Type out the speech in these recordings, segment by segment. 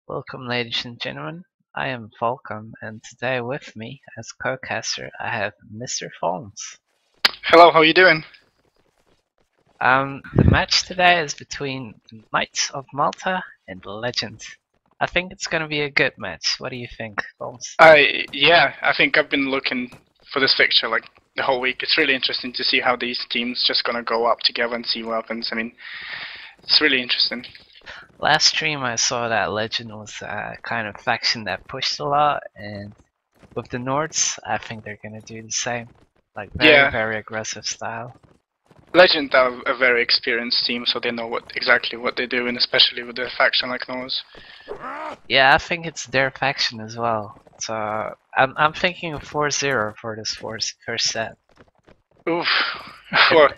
Welcome, ladies and gentlemen. I am Volcom, and today with me as co-caster I have Mr. Holmes. Hello, how you doing? The match today is between Knights of Malta and Legend. I think it's gonna be a good match. What do you think, Holmes? I think I've been looking for this fixture like the whole week. It's really interesting to see how these teams just gonna go up together and see what happens. I mean, it's really interesting. Last stream I saw that Legend was kind of faction that pushed a lot, and with the Nords, I think they're gonna do the same. Like very aggressive style. Legend are a very experienced team, so they know exactly what they're doing, especially with a faction like Noah's. Yeah, I think it's their faction as well. So I'm thinking of 4-0 for this first set. Oof. Well,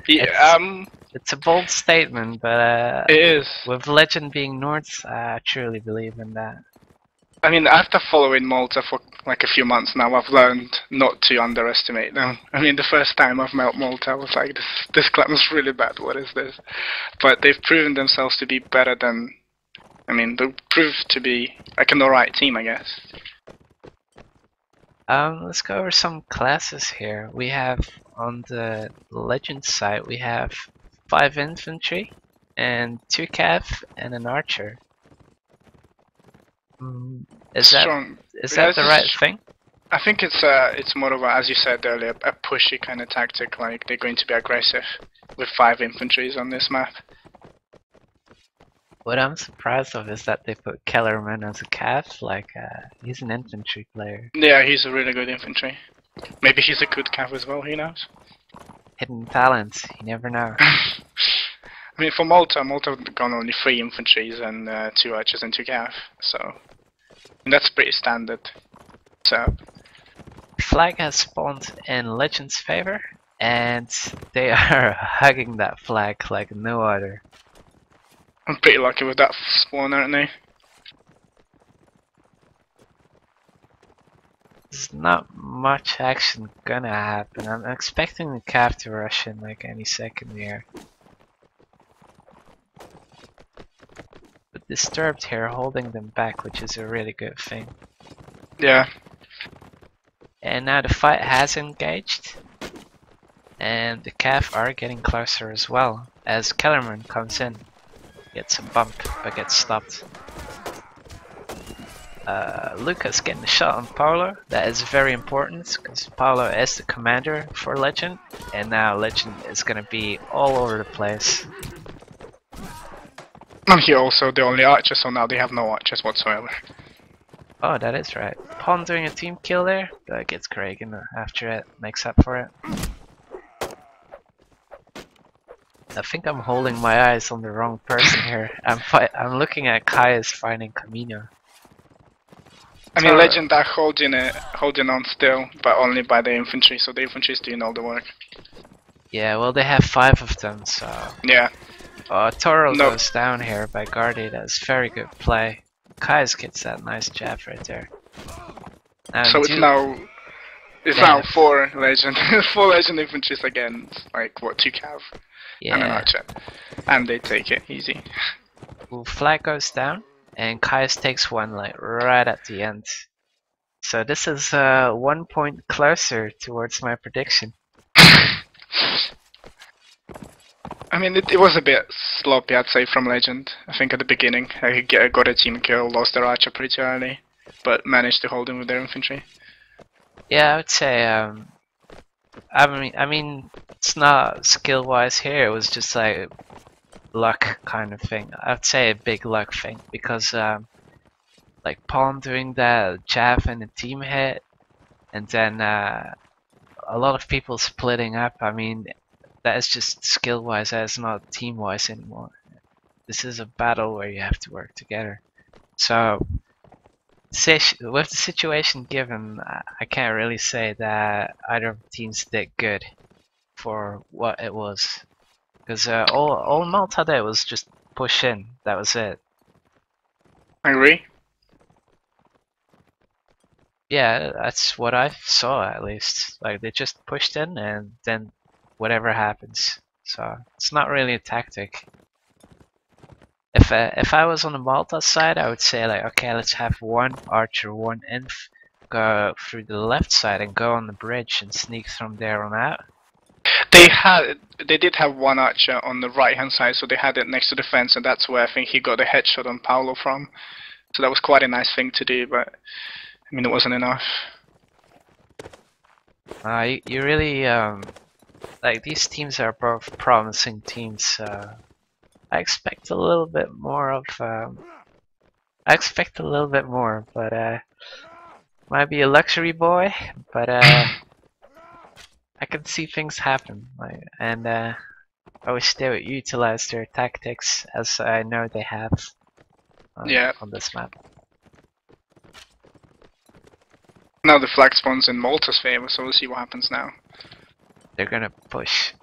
It's a bold statement, but it is. with Legend being Nords, I truly believe in that. I mean, after following Malta for like a few months now, I've learned not to underestimate them. I mean, the first time I've met Malta, I was like, this clan is really bad, what is this? But they've proven themselves to be better than, I mean, they proved to be like an alright team, I guess. Let's go over some classes here. We have, on the Legend side, we have 5 infantry, and 2 cav, and an archer. Is that the right thing? I think it's more of a, as you said earlier, a pushy kind of tactic. Like they're going to be aggressive with 5 infantries on this map. What I'm surprised of is that they put Kellerman as a cav. Like he's an infantry player. Yeah, he's a really good infantry. Maybe he's a good cav as well. Who knows? Hidden talents. You never know. I mean, for Malta gone only 3 infantries and 2 archers and 2 cav, so that's pretty standard. So flag has spawned in Legend's favor, and they are hugging that flag like no other. I'm pretty lucky with that spawn, aren't they? There's not much action gonna happen. I'm expecting the cav to rush in like any second here. But Disturbed here holding them back, which is a really good thing. Yeah. And now the fight has engaged, and the cav are getting closer as well as Kellerman comes in. Gets a bump but gets stopped. Lucas getting the shot on Paolo. That is very important because Paolo is the commander for Legend, and now Legend is gonna be all over the place. And here also the only archer, so now they have no archers whatsoever. Oh, that is right. Pawn doing a team kill there, but gets Kragan after it, makes up for it. I think I'm holding my eyes on the wrong person here. I'm looking at Kai's finding Camino. I mean, Legend are holding on still, but only by the infantry, so the infantry is doing all the work. Yeah, well they have 5 of them, so... Yeah. Toro goes down here by Guardi. That's very good play. Kai's gets that nice jab right there. And so it's now 4 Legend, 4 Legend infantries against like what, 2 cav and an archer, and they take it easy. Well, flag goes down, and Kai's takes one like right at the end. So this is 1 point closer towards my prediction. I mean, it was a bit sloppy, I'd say, from Legend. I think at the beginning, I got a team kill, lost their archer pretty early, but managed to hold him with their infantry. Yeah, I would say. I mean, it's not skill-wise here. It was just like luck kind of thing. I'd say a big luck thing because, like Pawn doing that jab and a team hit, and then a lot of people splitting up. I mean, that is just skill-wise, that is not team-wise anymore. This is a battle where you have to work together. So, with the situation given, I can't really say that either of the teams did good for what it was. Because all Malta did was just push in, that was it. I agree. Yeah, that's what I saw at least. Like, they just pushed in and then whatever happens. So it's not really a tactic. If I was on the Malta side, I would say like, okay, let's have one archer, one inf, go through the left side and go on the bridge and sneak from there on out. They did have one archer on the right hand side, so they had it next to the fence, and that's where I think he got the headshot on Paolo from. So that was quite a nice thing to do, but I mean it wasn't enough. You really like these teams are both promising teams. I expect a little bit more of. I expect a little bit more, but might be a luxury boy, but I can see things happen, like, and I wish they would utilize their tactics as I know they have on this map. Now the flag spawns in Malta's favor, so we'll see what happens now. They're gonna push.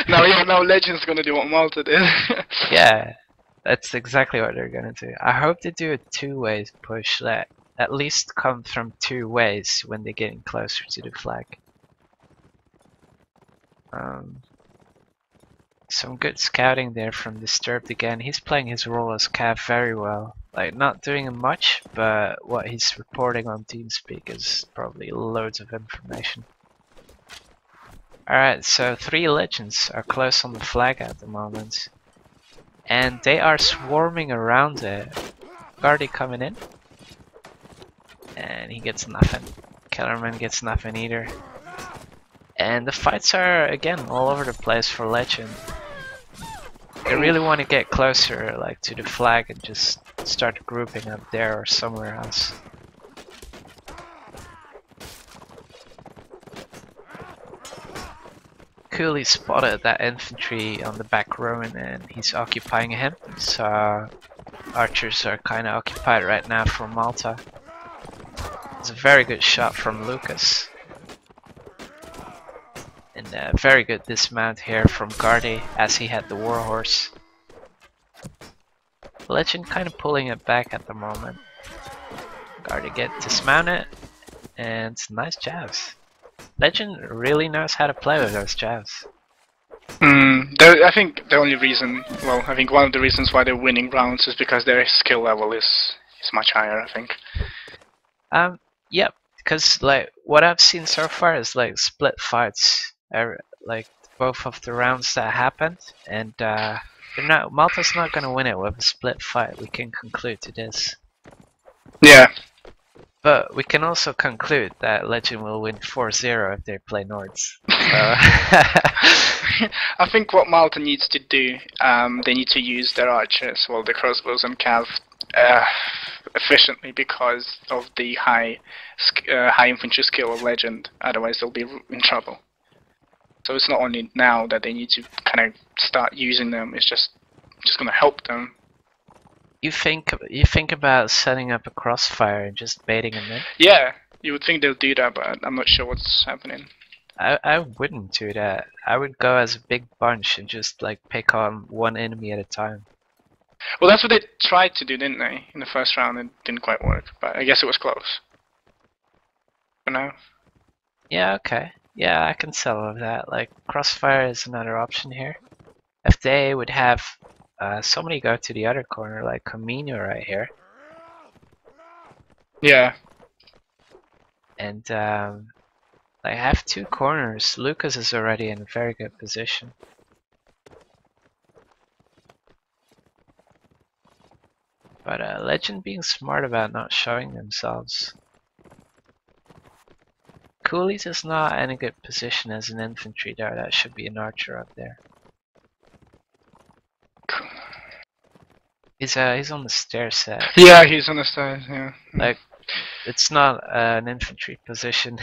Now Legend's gonna do what Malta did. Yeah, that's exactly what they're gonna do. I hope they do a two-way push that at least come from two ways when they're getting closer to the flag. Some good scouting there from Disturbed again. He's playing his role as Cav very well. Like, not doing much, but what he's reporting on TeamSpeak is probably loads of information. Alright, so 3 legends are close on the flag at the moment. And they are swarming around it. Guardy coming in. And he gets nothing. Kellerman gets nothing either. And the fights are, again, all over the place for Legend. They really want to get closer, like, to the flag and just start grouping up there or somewhere else. Coolly spotted that infantry on the back row and he's occupying him. So archers are kind of occupied right now for Malta. It's a very good shot from Lucas. And a very good dismount here from Gardy as he had the warhorse. Legend kind of pulling it back at the moment. Gardy get dismounted and nice jabs. Legend really knows how to play with those jabs. I think the only reason, well, I think one of the reasons why they're winning rounds is because their skill level is much higher, I think. Yep, because like what I've seen so far is like split fights, like both of the rounds that happened, and Malta's not gonna win it with a split fight. We can conclude to this. Yeah. But we can also conclude that Legend will win 4-0 if they play Nords. I think what Malta needs to do, they need to use their archers, well, the crossbows and cav, efficiently because of the high infantry skill of Legend. Otherwise, they'll be in trouble. So it's not only now that they need to kind of start using them; it's just going to help them. You think about setting up a crossfire and just baiting them in? Yeah, you would think they'll do that, but I'm not sure what's happening. I wouldn't do that. I would go as a big bunch and just like pick on one enemy at a time. Well, that's what they tried to do, didn't they? In the first round, it didn't quite work, but I guess it was close. For now. Yeah, okay. Yeah, I can sell with that. Like, crossfire is another option here. If they would have somebody go to the other corner, like Camino right here. Yeah. And I have 2 corners. Lucas is already in a very good position. But Legend being smart about not showing themselves. Cooley's is not in a good position as an infantry though. That should be an archer up there. He's on the stair set. Yeah, he's on the stairs. Yeah. Like, it's not an infantry position.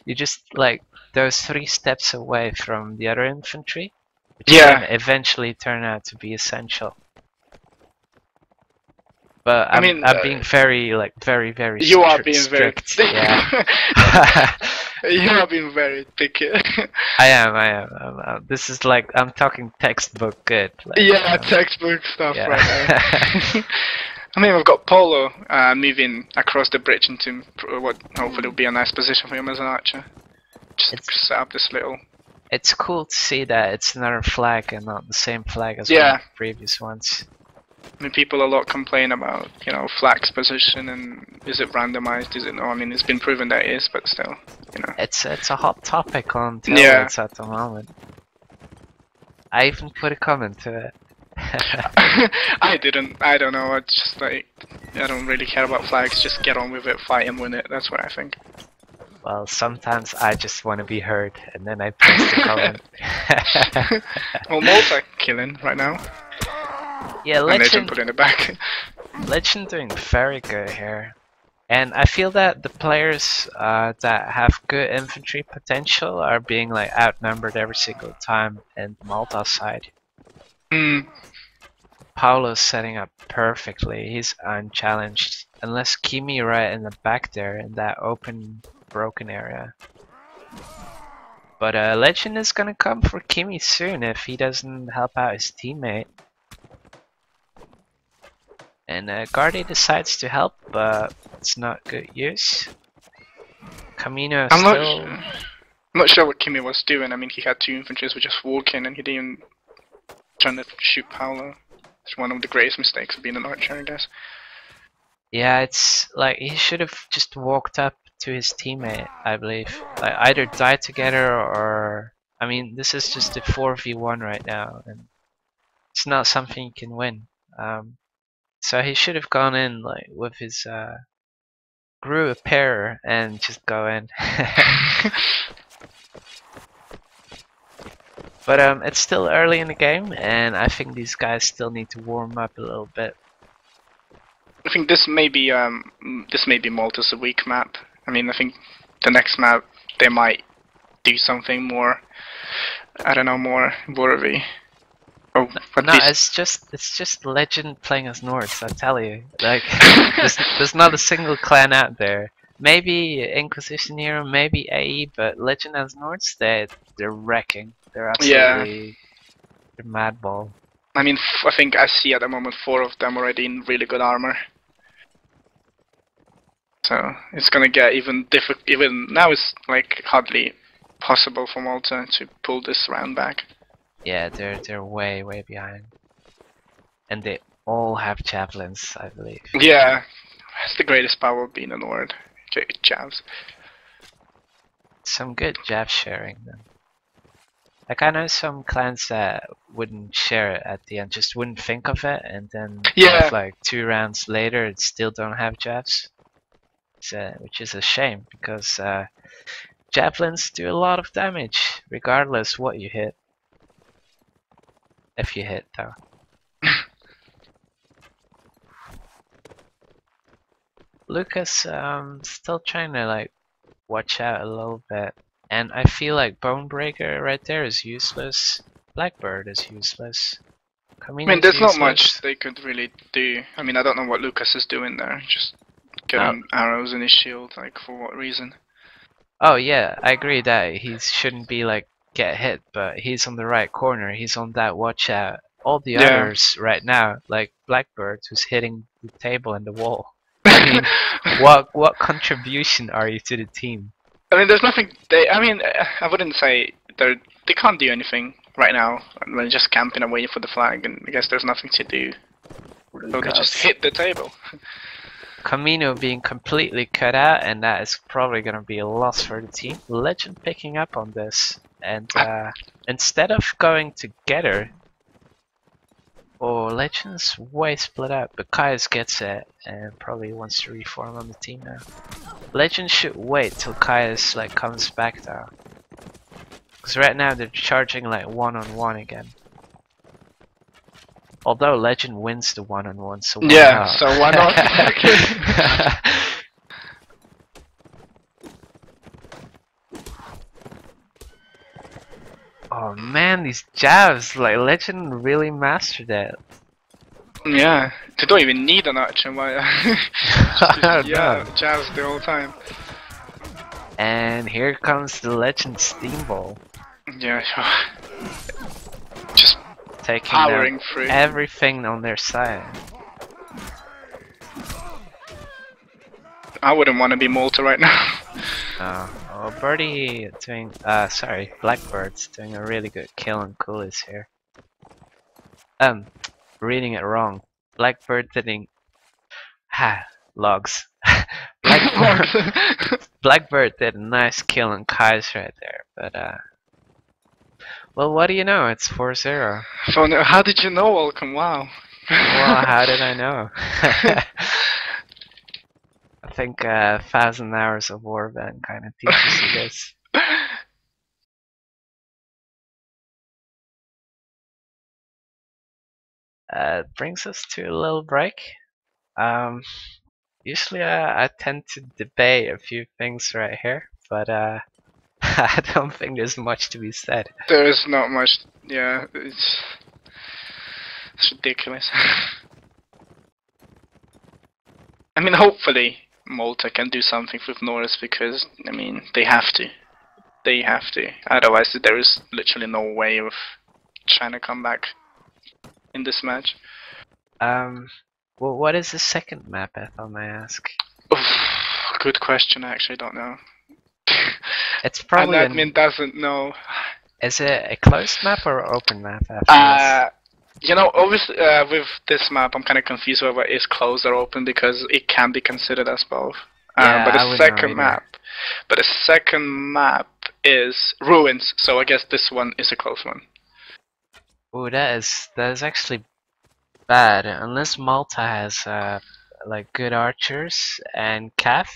You just like those 3 steps away from the other infantry, which can eventually turn out to be essential. But I'm being very very you are being strict. Very yeah. You are being very picky. I am. This is like I'm talking textbook good. Like, yeah, textbook stuff yeah. right now. I mean, we've got Polo moving across the bridge into what hopefully will be a nice position for him as an archer. Just set up this little It's cool to see that it's another flag and not the same flag as one Yeah. of the previous ones. I mean, people a lot complain about, you know, flag's position and is it randomized, is it no? I mean, it's been proven that it is, but still, you know. It's a hot topic on Yeah. tailways at the moment. I even put a comment to it. I didn't. I don't know. It's just like, I don't really care about flags. Just get on with it, fight and win it. That's what I think. Well, sometimes I just want to be heard, and then I post a comment. Well, Malta killing right now. Yeah, And Legend putting it back. Legend doing very good here. And I feel that the players that have good infantry potential are being like outnumbered every single time in Malta's side. Paulo's setting up perfectly. He's unchallenged. Unless Kimi right in the back there in that open broken area. But Legend is gonna come for Kimi soon if he doesn't help out his teammate. And Guardy decides to help, but it's not good use. Camino I'm not sure what Kimi was doing. I mean, he had two infantries were just walking and he didn't trying to shoot Paolo. It's one of the greatest mistakes of being an archer, I guess. Yeah, it's like he should have just walked up to his teammate, I believe. Like either die together or I mean, this is just a 4v1 right now, and it's not something you can win. So he should have gone in like with his grew a pair and just go in. But it's still early in the game, and I think these guys still need to warm up a little bit. I think this may be Malta's a weak map. I mean, I think the next map they might do something more. I don't know, more worthy. Oh, no, it's just Legend playing as Nords. I tell you, like there's not a single clan out there. Maybe Inquisition Hero, maybe AE, but Legend as Nords, they're wrecking. They're absolutely they're madball. I mean, I think I see at the moment 4 of them already in really good armor. So it's gonna get even difficult. Even now, it's like hardly possible for Malta to pull this round back. Yeah, they're way behind, and they all have javelins, I believe. Yeah, that's the greatest power being a Nord. Jabs. Some good jab sharing then. Like I know some clans that wouldn't share it at the end, just wouldn't think of it, and then like 2 rounds later, it still don't have jabs. So, which is a shame because javelins do a lot of damage, regardless what you hit. If you hit, though. Lucas still trying to like watch out a little bit, and I feel like Bonebreaker right there is useless. Blackbird is useless. I mean, there's not much they could really do. I mean, I don't know what Lucas is doing there. Just getting arrows in his shield, like for what reason? Oh yeah, I agree that he shouldn't be like get hit, but he's on the right corner. He's on that watch out. All the others right now, like Blackbird, who's hitting the table and the wall. I mean, what contribution are you to the team? I mean, there's nothing. I wouldn't say they can't do anything right now. They're just camping and waiting for the flag, and I guess there's nothing to do. So they just hit the table. Camino being completely cut out, and that is probably going to be a loss for the team. Legend picking up on this, and instead of going together, Legend's way split up, but Kaius gets it and probably wants to reform on the team now. Legend should wait till Kaius like comes back though, because right now they're charging like 1-on-1 again. Although Legend wins the 1-on-1, so why not? So why not? Oh man, these jabs, like Legend really mastered it. Yeah, they don't even need an archer. Jabs the whole time. And here comes the Legend Steamboat. Yeah, just taking powering through everything on their side. I wouldn't want to be Malta right now. Oh, Birdie doing, sorry, Blackbird's doing a really good kill on coolies here. Reading it wrong. Blackbird doing, logs. Blackbird did a nice kill on Kai's right there, but well, what do you know? It's 4-0. So, how did you know, Welcome? Wow. Well, how did I know? I think 1,000 hours of Warband kind of teaches you this. It brings us to a little break. Usually I tend to debate a few things right here, but I don't think there's much to be said. There is not much, yeah, it's ridiculous. I mean, hopefully Malta can do something with Norris because, I mean, they have to. They have to. Otherwise, there is literally no way of trying to come back in this match. Well, what is the second map, if I may ask? Oof, good question. I actually don't know. It's probably. And admin doesn't know. Is it a closed map or an open map? After you know, obviously, with this map, I'm kind of confused whether it's closed or open because it can be considered as both. Yeah, but the second map is ruins, so I guess this one is a close one. Oh, that is actually bad. Unless Malta has like good archers and Cav.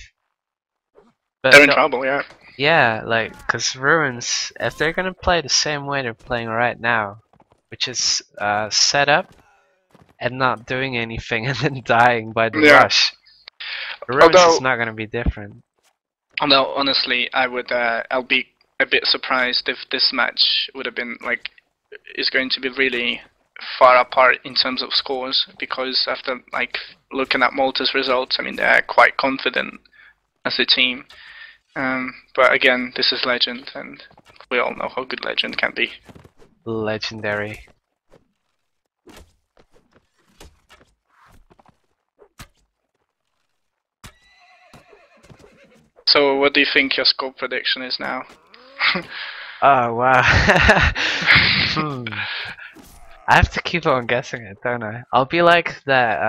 But They're in trouble, yeah. Yeah, like, cause ruins, if they're gonna play the same way they're playing right now, which is set up and not doing anything and then dying by the rush, ruins is not gonna be different. Although honestly, I'll be a bit surprised if this match would have been like, is going to be really far apart in terms of scores, because after like looking at Malta's results, I mean they're quite confident as a team. But again, this is Legend, and we all know how good Legend can be. Legendary. So what do you think your score prediction is now? Oh wow. I have to keep on guessing it, don't I? I'll be like that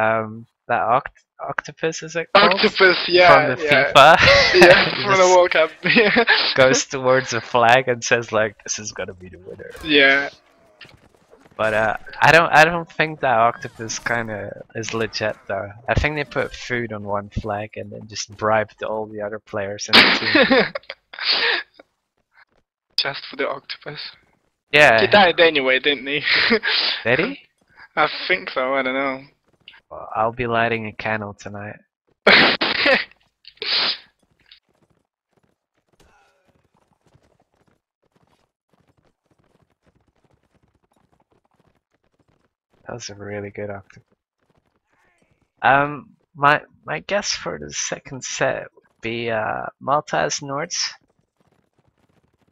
that octopus, is it called? Octopus, yeah. From the FIFA. Yeah, from the World Cup. Goes towards a flag and says like, "This is gonna be the winner." Yeah. But I don't think that octopus kind of is legit though. I think they put food on one flag and then just bribed all the other players in the team. Just for the octopus. Yeah. He died anyway, didn't he? Did he? I think so. I don't know. Well, I'll be lighting a candle tonight. That was a really good octopus. My guess for the second set would be Malta's Nords.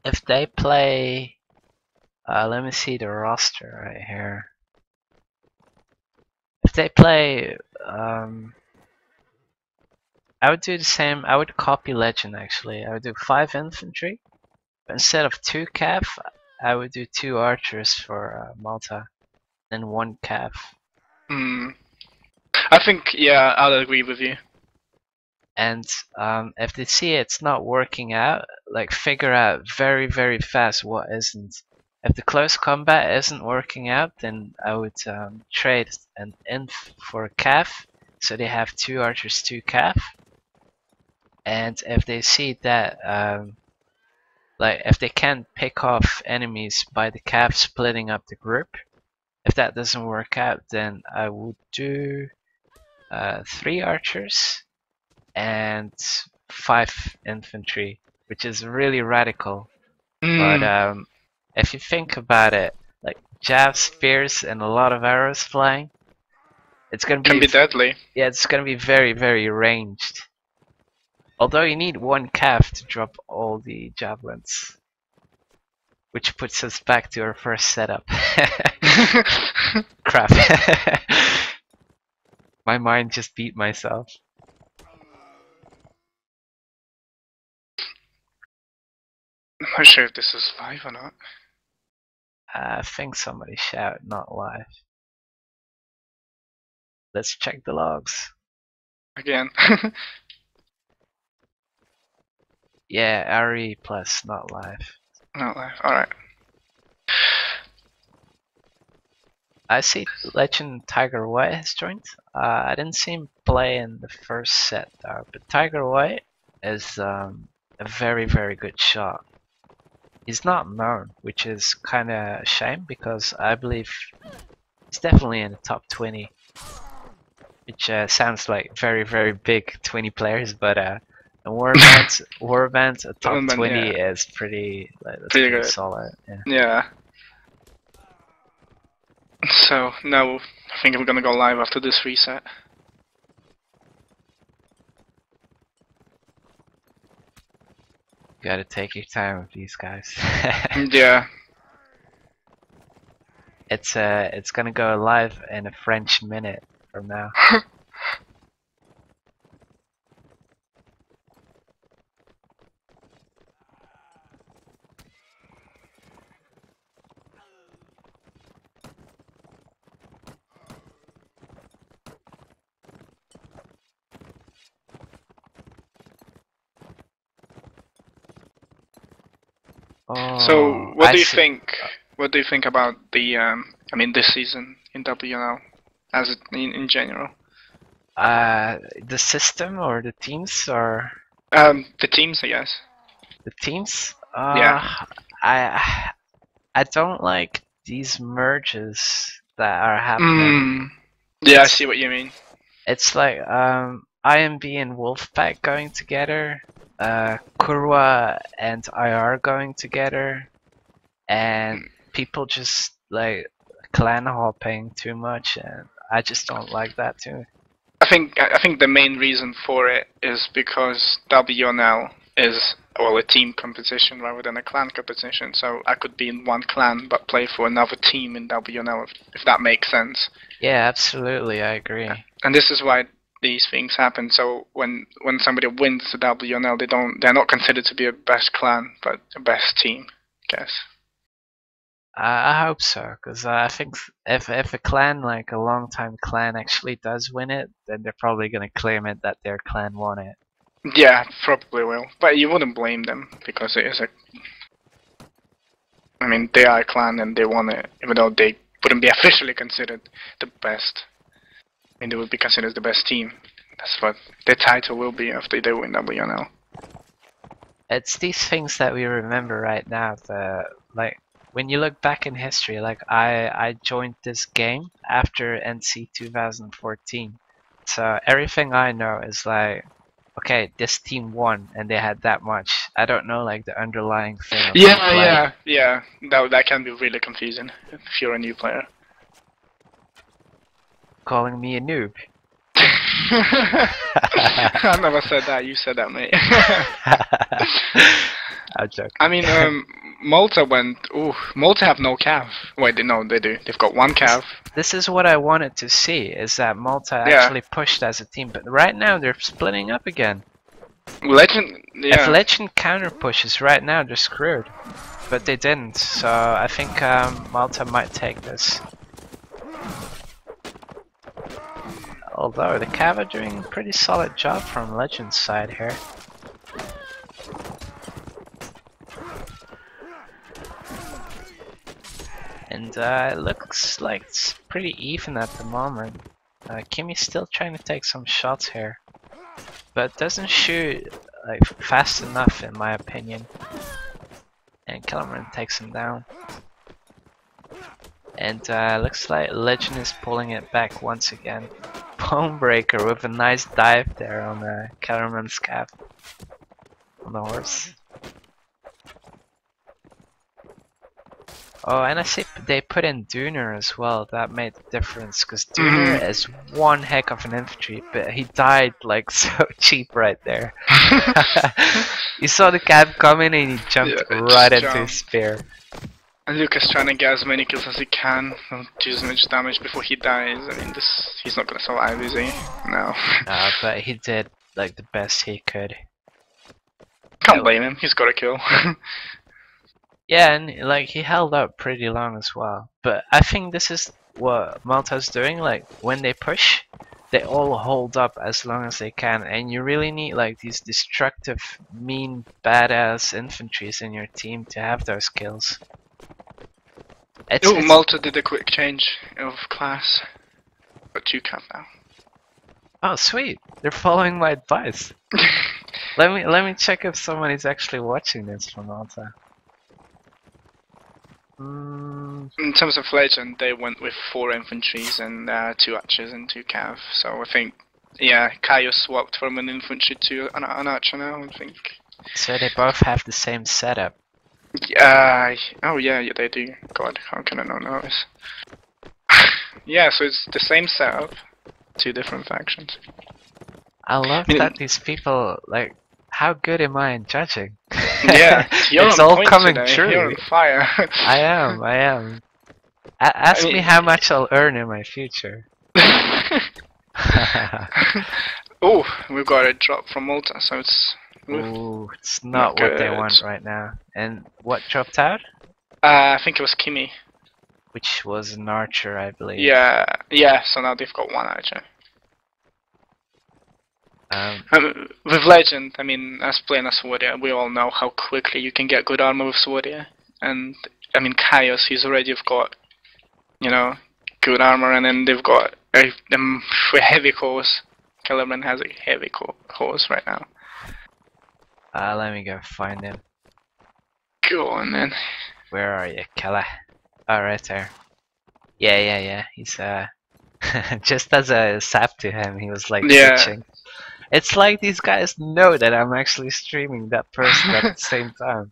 If they play, let me see the roster right here. If they play, I would do the same. I would copy Legend actually. I would do 5 infantry, but instead of 2 cav, I would do 2 archers for Malta, and 1 cav. I think, yeah, I'll agree with you. And if they see it's not working out, like figure out very, very fast what isn't. If the close combat isn't working out, then I would trade an inf for a cav, so they have 2 archers, 2 cav. And if they see that, like if they can't pick off enemies by the cav splitting up the group, if that doesn't work out, then I would do 3 archers and 5 infantry, which is really radical. But if you think about it, like jab spears and a lot of arrows flying, it's gonna be deadly. Yeah, it's gonna be very, very ranged. Although you need 1 cav to drop all the javelins, which puts us back to our first setup. Crap. My mind just beat myself. Not sure if this is live or not. I think somebody shouted not live. Let's check the logs. Again. Yeah, RE plus not live. Not live. Alright. I see Legend Tiger White has joined. I didn't see him play in the first set though, but Tiger White is a very, very good shot. He's not known, which is kind of a shame because I believe he's definitely in the top 20, which sounds like very, very big 20 players, but Warband a top 20 yeah. is pretty, like, that's Pretty pretty good. solid. Yeah. Yeah. So now I think I'm gonna go live after this reset. You gotta take your time with these guys. Yeah. It's gonna go live in a French minute from now. So what I do you see. think? What do you think about the I mean this season in WNL as in general? The system or the teams or The teams, I guess. the teams? Yeah. I don't like these merges that are happening. Mm. Yeah, I see what you mean. It's like IMB and Wolfpack going together, Kurwa and IR going together, and people just like clan hopping too much, and I just don't like that too. I think the main reason for it is because WNL is a team competition rather than a clan competition. So I could be in one clan but play for another team in WNL if that makes sense. Yeah, absolutely, I agree. And this is why these things happen. So when somebody wins the WNL, they're not considered to be a best clan but a best team, I guess. I hope so, because I think if a clan, like a long time clan, actually does win it, then they're probably gonna claim it that their clan won it. Yeah, probably will. But you wouldn't blame them because it is a. I mean, they are a clan and they won it, even though they wouldn't be officially considered the best. I mean, they would be considered the best team. That's what their title will be after they win WNL. It's these things that we remember right now. Like when you look back in history, like I joined this game after NC 2014, so everything I know is like, okay, this team won and they had that much. I don't know like the underlying thing of Yeah. That can be really confusing if you're a new player. Calling me a noob. I never said that. You said that, mate. I'm joking. I mean, Malta went. Ooh, Malta have no cav. Wait, no, they do. They've got one cav. This is what I wanted to see, is that Malta actually pushed as a team, but right now they're splitting up again. Legend, yeah. If Legend counter pushes right now, they're screwed. But they didn't, so I think Malta might take this. Although the Cav are doing a pretty solid job from Legend's side here. And it looks like it's pretty even at the moment. Kimmy's still trying to take some shots here, but doesn't shoot like fast enough in my opinion. And Kellerman takes him down. And looks like Legend is pulling it back once again. Bonebreaker with a nice dive there on Kellerman's cap on the horse. Oh, and I see they put in Dooner as well. That made the difference, because Dooner is one heck of an infantry, but he died like so cheap right there. You saw the cab coming and he jumped right into his spear. And Lucas trying to get as many kills as he can, do as much damage before he dies. I mean, he's not gonna survive, is he? No. But he did like the best he could. Can't blame him. He's got a kill. Yeah, and like he held up pretty long as well. But I think this is what Malta's doing. Like when they push, they all hold up as long as they can, and you really need like these destructive, mean, badass infantries in your team to have those kills. Oh, It's Malta did a quick change of class. Got 2 cap now. oh sweet, they're following my advice. Let me check if someone is actually watching this from Malta. In terms of legend, they went with 4 infantries and 2 archers and 2 cav. So I think, yeah, Kaio swapped from an infantry to an archer now, I think. So they both have the same setup. Oh yeah, they do. God, how can I not know this? Yeah, so it's the same setup, 2 different factions. I love that these people, like, how good am I in judging? Yeah, you're it's on all point coming today. true. You're on fire. I am. Ask me how much I'll earn in my future. Oh, we've got a drop from Malta, so it's... Ooh, it's not what they want right now. And what dropped out? I think it was Kimi. Which was an archer, I believe. Yeah, so now they've got 1 archer. With Legend, I mean, as playing as Swordia, we all know how quickly you can get good armor with Swordia. And, I mean, Chaos, he's already got, you know, good armor, and then they've got a heavy cores. Kellerman has a heavy cores right now. Let me go find him. Go on, then. Where are you, Keller? Oh, right there. Yeah. He's, just as a sap to him, he was like twitching. It's like these guys know that I'm actually streaming that person at the same time.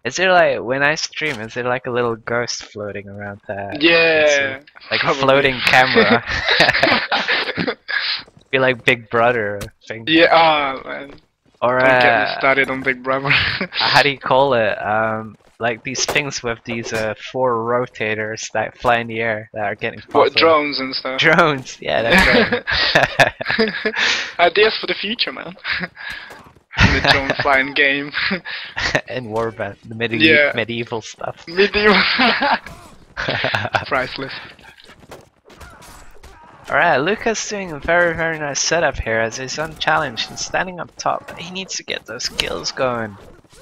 Is there like, when I stream, is there like a little ghost floating around that? Yeah. Like a floating camera. Be like Big Brother thing. Yeah, man. Or don't get me started on Big Brother. How do you call it? Like these things with these 4 rotators that fly in the air that are getting popular. What, drones and stuff? Drones, yeah, that's right. Ideas for the future, man. The drone flying game. And Warband, the medieval stuff. Medieval. Priceless. Alright, Luca's doing a very nice setup here as he's unchallenged and standing up top. He needs to get those kills going.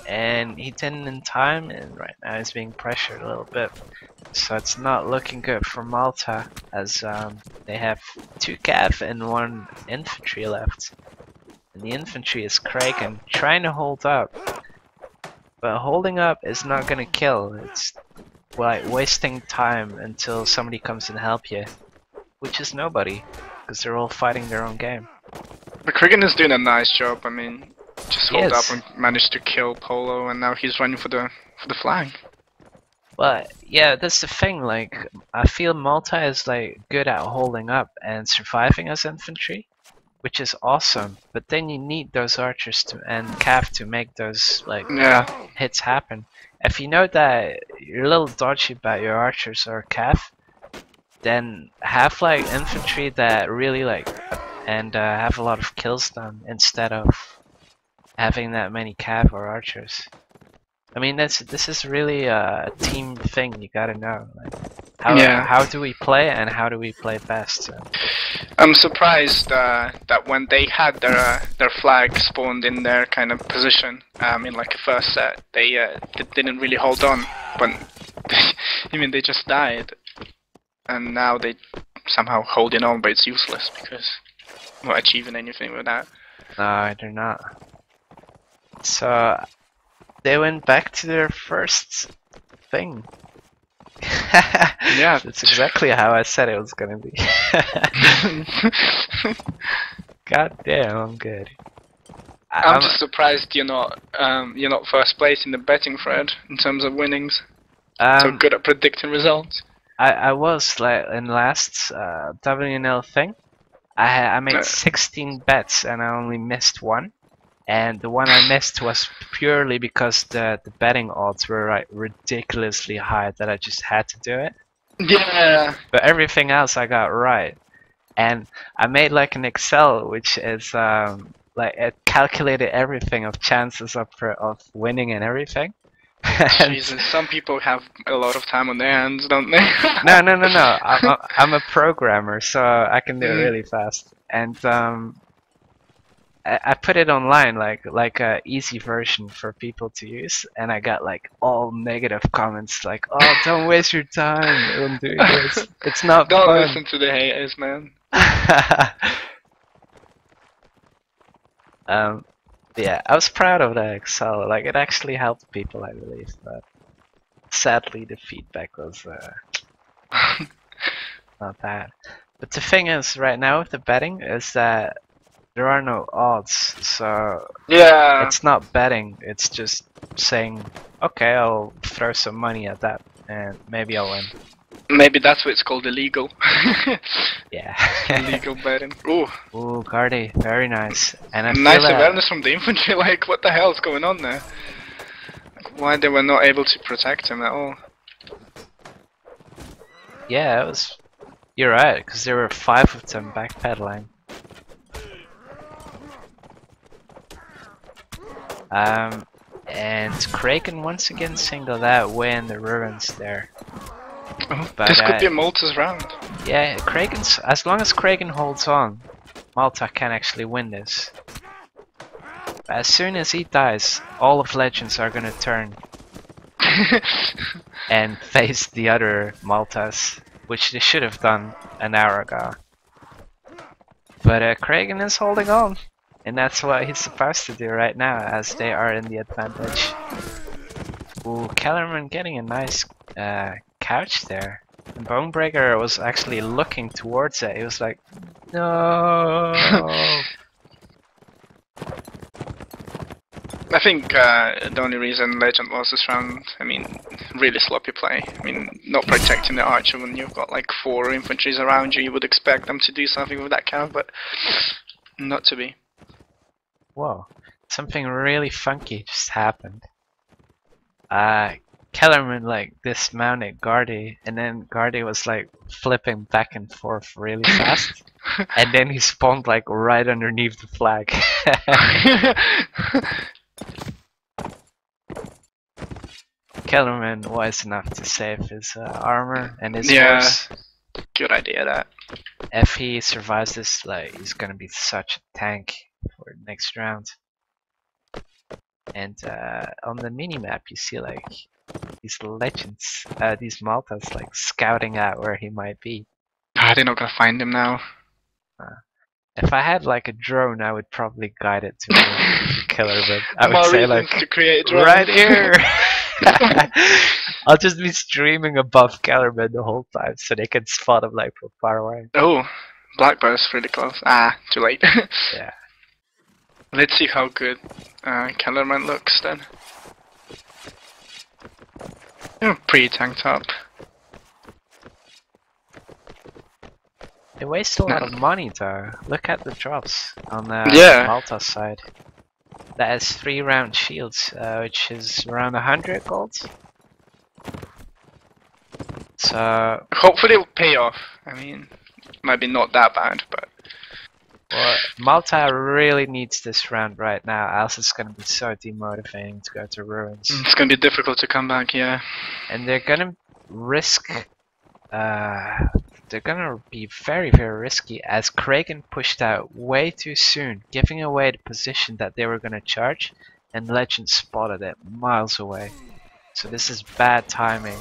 And he didn't in time, and right now he's being pressured a little bit. So it's not looking good for Malta, as they have 2 cav and 1 infantry left. And the infantry is Kraken, trying to hold up. But holding up is not gonna kill, it's like wasting time until somebody comes and help you. Which is nobody, because they're all fighting their own game. But Kraken is doing a nice job, I mean, just hold up and managed to kill Polo, and now he's running for the flag. But yeah, that's the thing, like, I feel Malta is like good at holding up and surviving as infantry, which is awesome, but then you need those archers and cav to make those like hits happen. If you know that you're a little dodgy about your archers or cav, then have like infantry that really like and have a lot of kills done instead of having that many cav or archers. I mean, this is really a team thing. You gotta know, like, how do we play and how do we play best. So. I'm surprised that when they had their flag spawned in their kind of position in like a first set, they didn't really hold on. But I mean, they just died, and now they somehow holding on, but it's useless because we're not achieving anything with that. No, they're not. So they went back to their first thing. Yeah, that's exactly how I said it was gonna be. God damn, I'm good. I'm just surprised you're not first place in the betting thread in terms of winnings. So good at predicting results. I was like in last WNL thing. I made 16 bets and I only missed 1. And the one I missed was purely because the betting odds were like ridiculously high that I just had to do it. Yeah. But everything else I got right. And I made like an Excel which is like it calculated everything of chances of winning and everything. And Jesus, some people have a lot of time on their hands, don't they? no, no, no, no. I'm a programmer, so I can do it Mm. really fast. And I put it online, like a easy version for people to use, and I got like all negative comments, like, "Oh, don't waste your time on doing this. It's not Don't fun." listen to the haters, man. Yeah, I was proud of that Excel. Like, it actually helped people, I believe, but sadly the feedback was not bad. But the thing is, right now with the betting, is that there are no odds, so Yeah, it's not betting, it's just saying, okay, I'll throw some money at that, and maybe I'll win. maybe that's why it's called illegal. Yeah. Illegal betting. Ooh, Ooh, Guardy, very nice. And I nice feel that, awareness from the infantry. Like, what the hell is going on there? Like, why they were not able to protect him at all? yeah, it was, you're right, because there were 5 of them backpedaling. And Kraken once again singled out way in the ruins there. Oh, But, this could be a Malta's round. yeah, Kraken's, as long as Kraken holds on, Malta can actually win this. But as soon as he dies, all of Legends are gonna turn and face the other Maltas, which they should have done an hour ago. But Kraken is holding on, and that's what he's supposed to do right now, as they are in the advantage. Ooh, Kellerman getting a nice couch there. And Bonebreaker was actually looking towards it. He was like, no. I think the only reason Legend lost this round, I mean, really sloppy play. I mean, not protecting the archer when you've got like 4 infantries around you. You would expect them to do something with that cav, but not to be. Whoa, something really funky just happened. Kellerman like dismounted Guardy, and then Guardy was like flipping back and forth really fast, and then he spawned like right underneath the flag. Kellerman wise enough to save his armor and his horse. Good idea that. If he survives this, like, he's gonna be such a tank for next round. And on the minimap you see like these legends, these Maltas like scouting out where he might be. They're not gonna find him now. If I had like a drone, I would probably guide it to Kellerman. I would More say reasons like, to create drones. right here. I'll just be streaming above Kellerman the whole time, so they can spot him like from far away. Oh, Blackbird's really close. Ah, too late. Yeah. Let's see how good Kellerman looks then. You're pretty tanked up. They waste a lot of money though. Look at the drops on the Malta side. That is 3 round shields, which is around 100 golds. So hopefully it'll pay off. I mean, maybe not that bad, but well, Malta really needs this round right now, else it's gonna be so demotivating to go to ruins. it's gonna be difficult to come back, yeah. And they're gonna risk. They're gonna be very, very risky, as Kraken pushed out way too soon, giving away the position that they were gonna charge, and Legend spotted it miles away. So this is bad timing.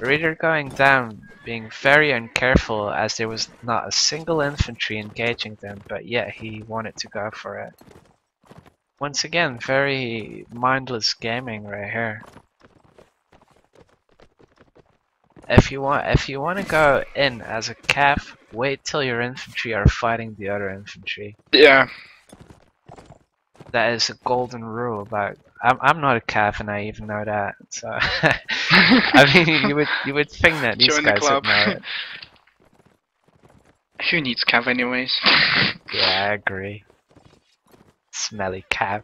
Reader going down, being very uncareful, as there was not a single infantry engaging them, but yet he wanted to go for it. Once again, very mindless gaming right here. If you want to go in as a cav, wait till your infantry are fighting the other infantry. Yeah. That is a golden rule. About I'm not a cav and I even know that. So I mean, you would think that these Join guys the club. would know it. Who needs cav anyways? Yeah, I agree. Smelly cav.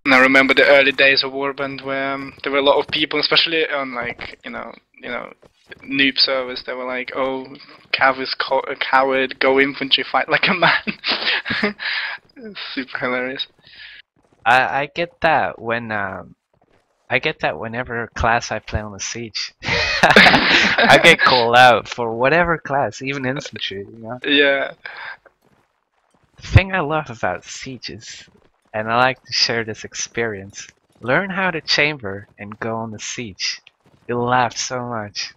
And I remember the early days of Warband where there were a lot of people, especially on like, you know, noob servers that were like, "Oh, Cav is a coward. Go infantry, fight like a man." It's super hilarious. I get that when I get that whenever class I play on the siege. I get called out for whatever class, even infantry, you know. Yeah. The thing I love about siege is, and I like to share this experience, learn how to chamber and go on the siege. You'll laugh so much.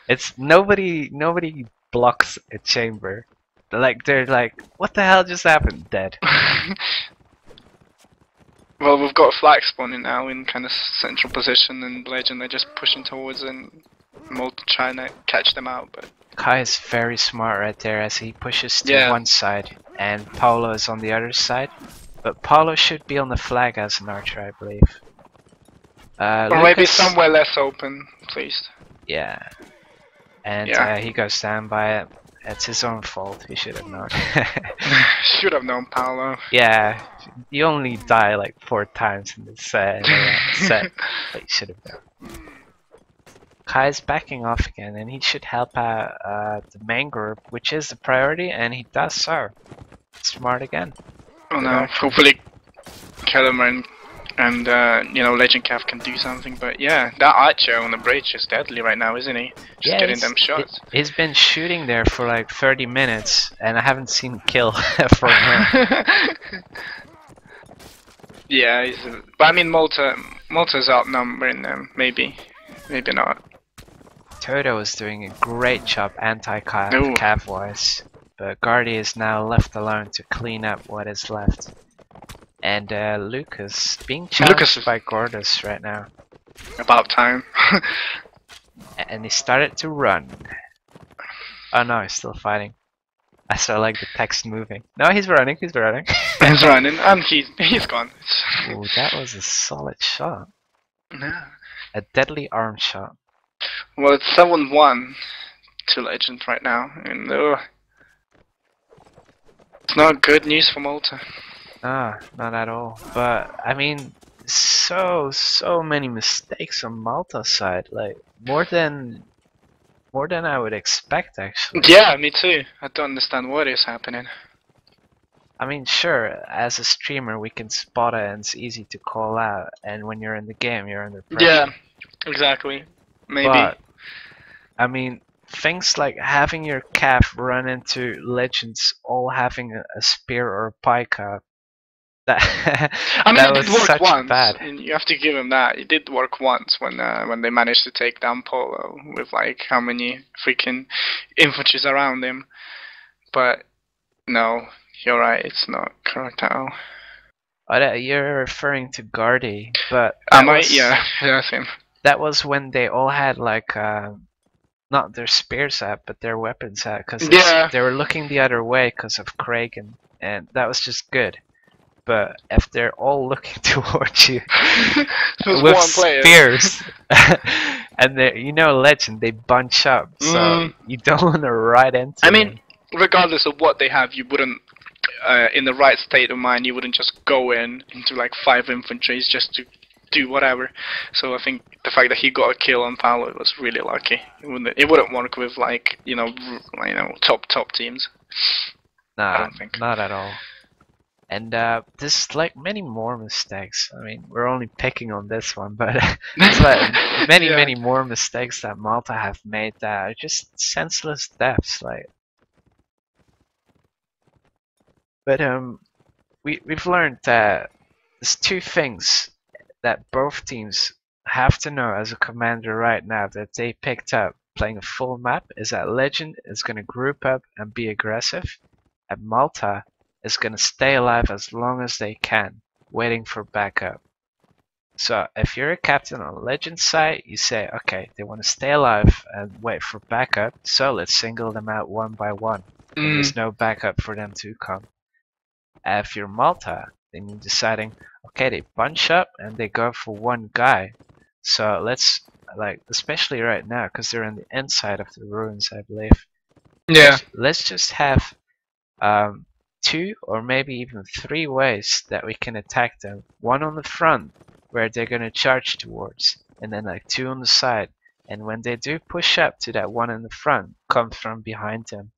It's nobody blocks a chamber. They're like, what the hell just happened? Dead. Well, we've got a flag spawning now in kind of central position, and Legend are just pushing towards and Malta trying to catch them out, but Kai is very smart right there as he pushes to Yeah. one side and Paulo is on the other side. But Paulo should be on the flag as an archer, I believe. or maybe Lucas, somewhere less open, please. yeah. And Yeah. he goes down by it. It's his own fault, he should have known. Should have known Paolo. Yeah, you only die like 4 times in this set, but you should have known. Kai's backing off again, and he should help out the main group, which is the priority, and he does so. Smart again. Oh Good no, archer. hopefully Kellerman and Legend Cav can do something, but yeah, that archer on the bridge is deadly right now, isn't he? Just getting them shots. He's been shooting there for like 30 minutes, and I haven't seen kill from him. Yeah, but I mean Malta's outnumbering them, maybe not. Toto is doing a great job Ooh. anti-cav wise, but Guardi is now left alone to clean up what is left. And Lucas being challenged by Gordas right now. About time. And he started to run. Oh no, he's still fighting. I saw like the text moving. No, he's running, he's running. He's running, and he's gone. Ooh, that was a solid shot. Yeah. A deadly arm shot. Well, it's 7-1 to Legend right now, and it's not good news for Malta. Ah, not at all. But I mean, so many mistakes on Malta's side. Like more than I would expect, actually. Yeah, me too. I don't understand what is happening. I mean, sure, as a streamer, we can spot it and it's easy to call out. And when you're in the game, you're under pressure. Yeah, exactly. Maybe. But I mean, things like having your calf run into legends, all having a spear or a pika. That I mean, that it was did work such once. bad. And you have to give him that. It did work once when they managed to take down Polo with like how many freaking infantries around him. But no, you're right. It's not correct at all. You're referring to Guardi, but Yeah, that's him. that was when they all had like not their spears out, but their weapons out, because they were looking the other way because of Craig, and that was just good. But if they're all looking towards you with spears, and Legend, they bunch up, so you don't want to ride into them. I mean, regardless of what they have, you wouldn't, in the right state of mind, you wouldn't just go into like 5 infantries just to do whatever. So I think the fact that he got a kill on Paolo was really lucky. It wouldn't work with like top teams. Nah, I don't think. not at all. And there's like many more mistakes. I mean, we're only picking on this one, but there's like many more mistakes that Malta have made that are just senseless deaths. Like, but we've learned that there's 2 things that both teams have to know as a commander right now that they picked up playing a full map is that Legend is going to group up and be aggressive, and Malta is going to stay alive as long as they can, waiting for backup. So if you're a captain on Legend's side, you say, okay, they want to stay alive and wait for backup, so let's single them out one by one. And there's no backup for them to come. If you're Malta, then you're deciding, okay, they bunch up and they go for one guy. So let's, like, especially right now, because they're on the inside of the ruins, I believe. Yeah. Let's just have 2 or maybe even 3 ways that we can attack them. One on the front, where they're gonna charge towards, and then like 2 on the side, And when they do push up to that one in the front, come from behind them,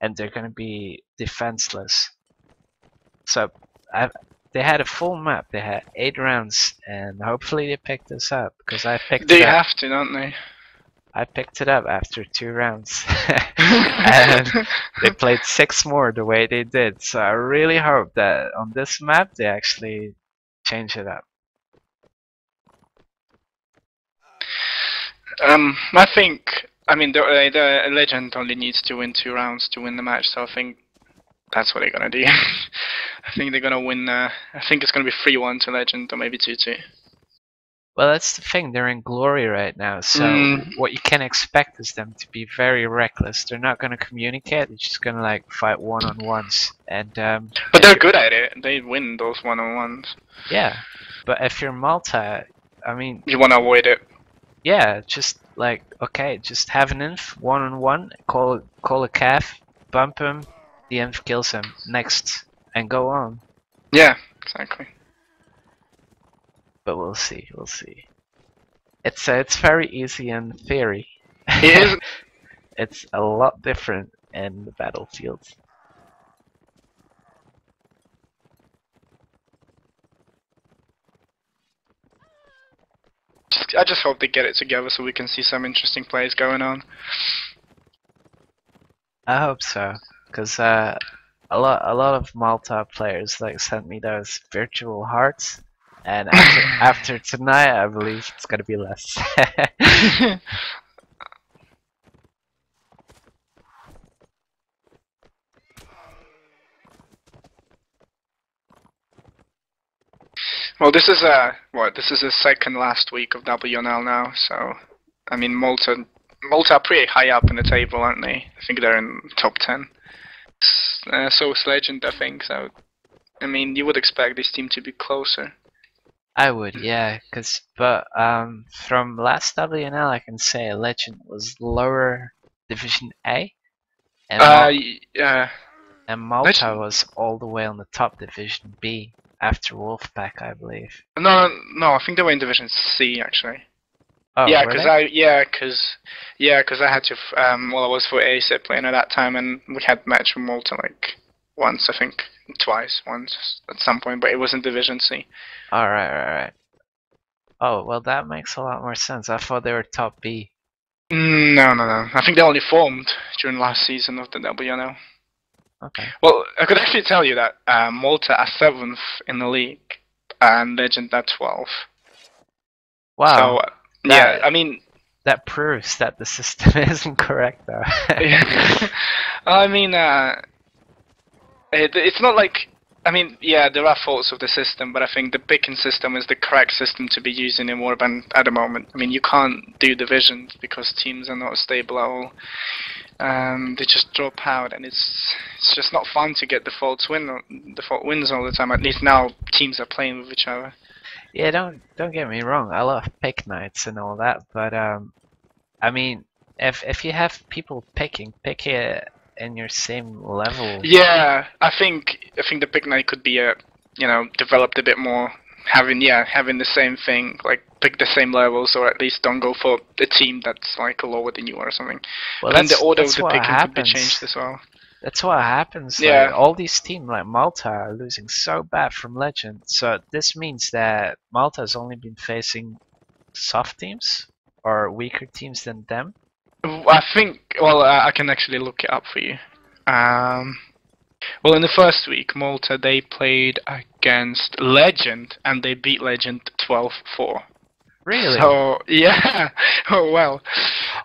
and they're gonna be defenseless. So they had a full map. They had 8 rounds, and hopefully they picked this up because I picked it They up. have to, don't they? I picked it up after 2 rounds, and they played 6 more the way they did. So I really hope that on this map they actually change it up. I think. I mean, the legend only needs to win 2 rounds to win the match, so I think that's what they're gonna do. I think they're gonna win. I think it's gonna be 3-1 to legend, or maybe 2-2. Well, that's the thing. They're in glory right now, so what you can expect is them to be very reckless. They're not gonna communicate. They're just gonna like fight one-on-ones, and But they're good at it. They win those one-on-ones. yeah. But if you're Malta, I mean, You wanna avoid it. yeah, just like okay, just have an inf one-on-one, call a calf, bump him, the inf kills him, next, and go on. Yeah, exactly. But we'll see, we'll see. It's very easy in theory. It is. It's a lot different in the battlefield. I just hope they get it together so we can see some interesting plays going on. I hope so, because a lot of Malta players like sent me those virtual hearts, and after tonight, I believe it's gonna be less. Well, this is This is the second last week of WNL now, so I mean Malta are pretty high up in the table, aren't they? I think they're in top 10. So is Legend, I think. So I mean, you would expect this team to be closer. I would, yeah, but from last WNL, I can say Legend was lower Division A, and yeah. and Malta Legend. was all the way on the top Division B after Wolfpack, I believe. No, I think they were in Division C actually. Oh, yeah, because I had to. Well, I was for ASIP playing at that time, and we had match with Malta like once, I think, once at some point, but it was in Division C. All right. Oh, well, that makes a lot more sense. I thought they were top B. No. I think they only formed during last season of the WNL. Okay. Well, I could actually tell you that Malta are 7th in the league, and Legend are 12th. Wow. So, yeah, I mean... That proves that the system isn't correct, though. I mean, it's not like... I mean, yeah, there are faults of the system, but I think the picking system is the correct system to be using in Warband at the moment. I mean, you can't do divisions because teams are not stable at all. They just drop out, and it's just not fun to get default wins all the time. At least now teams are playing with each other. Yeah, don't get me wrong. I love pick nights and all that, but I mean, if you have people pick it in your same level. Yeah, I think the pick night could be developed a bit more. Having the same thing, like pick the same levels, or at least don't go for a team that's like lower than you or something. Well, then the order of the picking could be changed as well. That's what happens. Yeah. Like, all these teams like Malta are losing so bad from Legend. So this means that Malta has only been facing soft teams or weaker teams than them. I think. Well, I can actually look it up for you. Well, in the first week, Malta, they played against Legend, and they beat Legend 12-4. Really? So, yeah. Oh, well.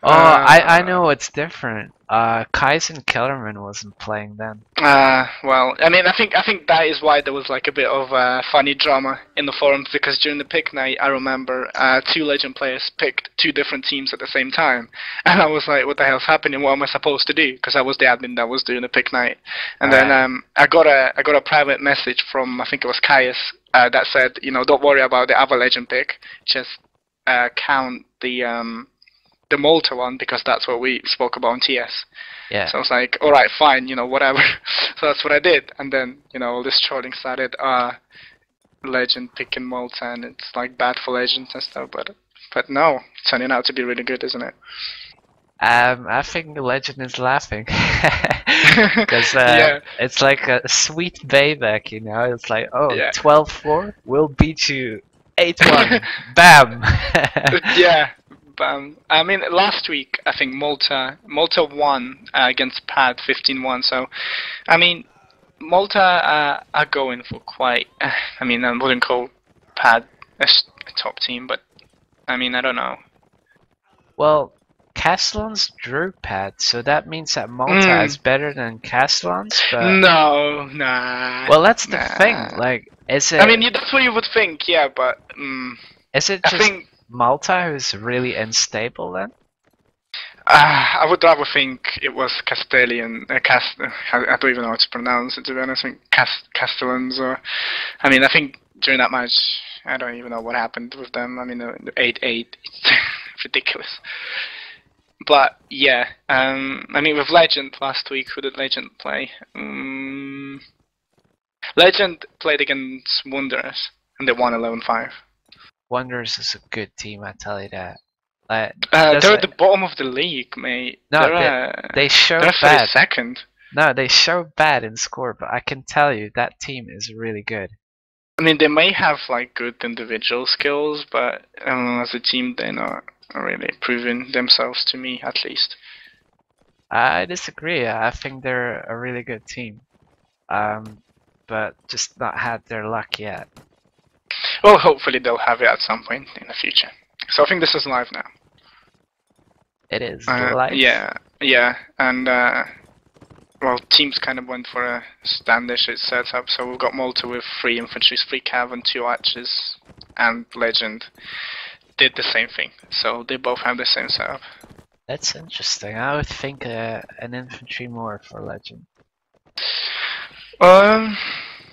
Oh, I know it's different. Kaizen Kellerman wasn't playing then. Well, I mean, I think that is why there was like a bit of funny drama in the forums, because during the pick night, I remember 2 Legend players picked 2 different teams at the same time, and I was like, what the hell's happening? What am I supposed to do? Because I was the admin that was doing the pick night, and then I got a private message from, I think it was Caius, that said, don't worry about the other Legend pick, just count the Malta one, because that's what we spoke about on TS. Yeah. So I was like, alright, fine, whatever. So that's what I did. And then, all this trolling started, Legend picking Malta, and it's like bad for Legend and stuff, but But no, it's turning out to be really good, isn't it? I think the legend is laughing because Yeah, it's like a sweet payback, you know. It's like, oh, yeah. 12-4, we'll beat you 8-1, bam. Yeah, I mean, last week I think Malta won against Pad 15-1. So, I mean, Malta are going for quite. I mean, I wouldn't call Pad a top team, but I mean, I don't know. Well, Castellan's drew pad, so that means that Malta Mm, is better than Castellan's, but no, nah, well, that's the thing. nah. Like, is I mean, it that's what you would think, yeah, but is it I just think Malta who's really unstable then? I would rather think it was Castilian, I don't even know how to pronounce it, to be honest. I think Castellans, or I mean, I think during that match, I don't even know what happened with them. I mean, the 8-8, it's ridiculous. But yeah, I mean, with Legend last week, who did Legend play? Legend played against Wanderers, and they won 11-5. Wanderers is a good team, I tell you that. Like, They're at the bottom of the league, mate. no, they show They're bad. 32nd. No, they show bad in score, but I can tell you that team is really good. I mean, they may have like good individual skills, but as a team, they're not really proving themselves to me, at least. I disagree. I think they're a really good team, but just not had their luck yet. Well, hopefully they'll have it at some point in the future. So I think this is live now. It is live. Yeah, and well, teams kind of went for a standish setup. So we've got Malta with 3 infantry, 3 cav, and 2 archers, and Legend did the same thing. So they both have the same setup. That's interesting. I would think an infantry more for Legend.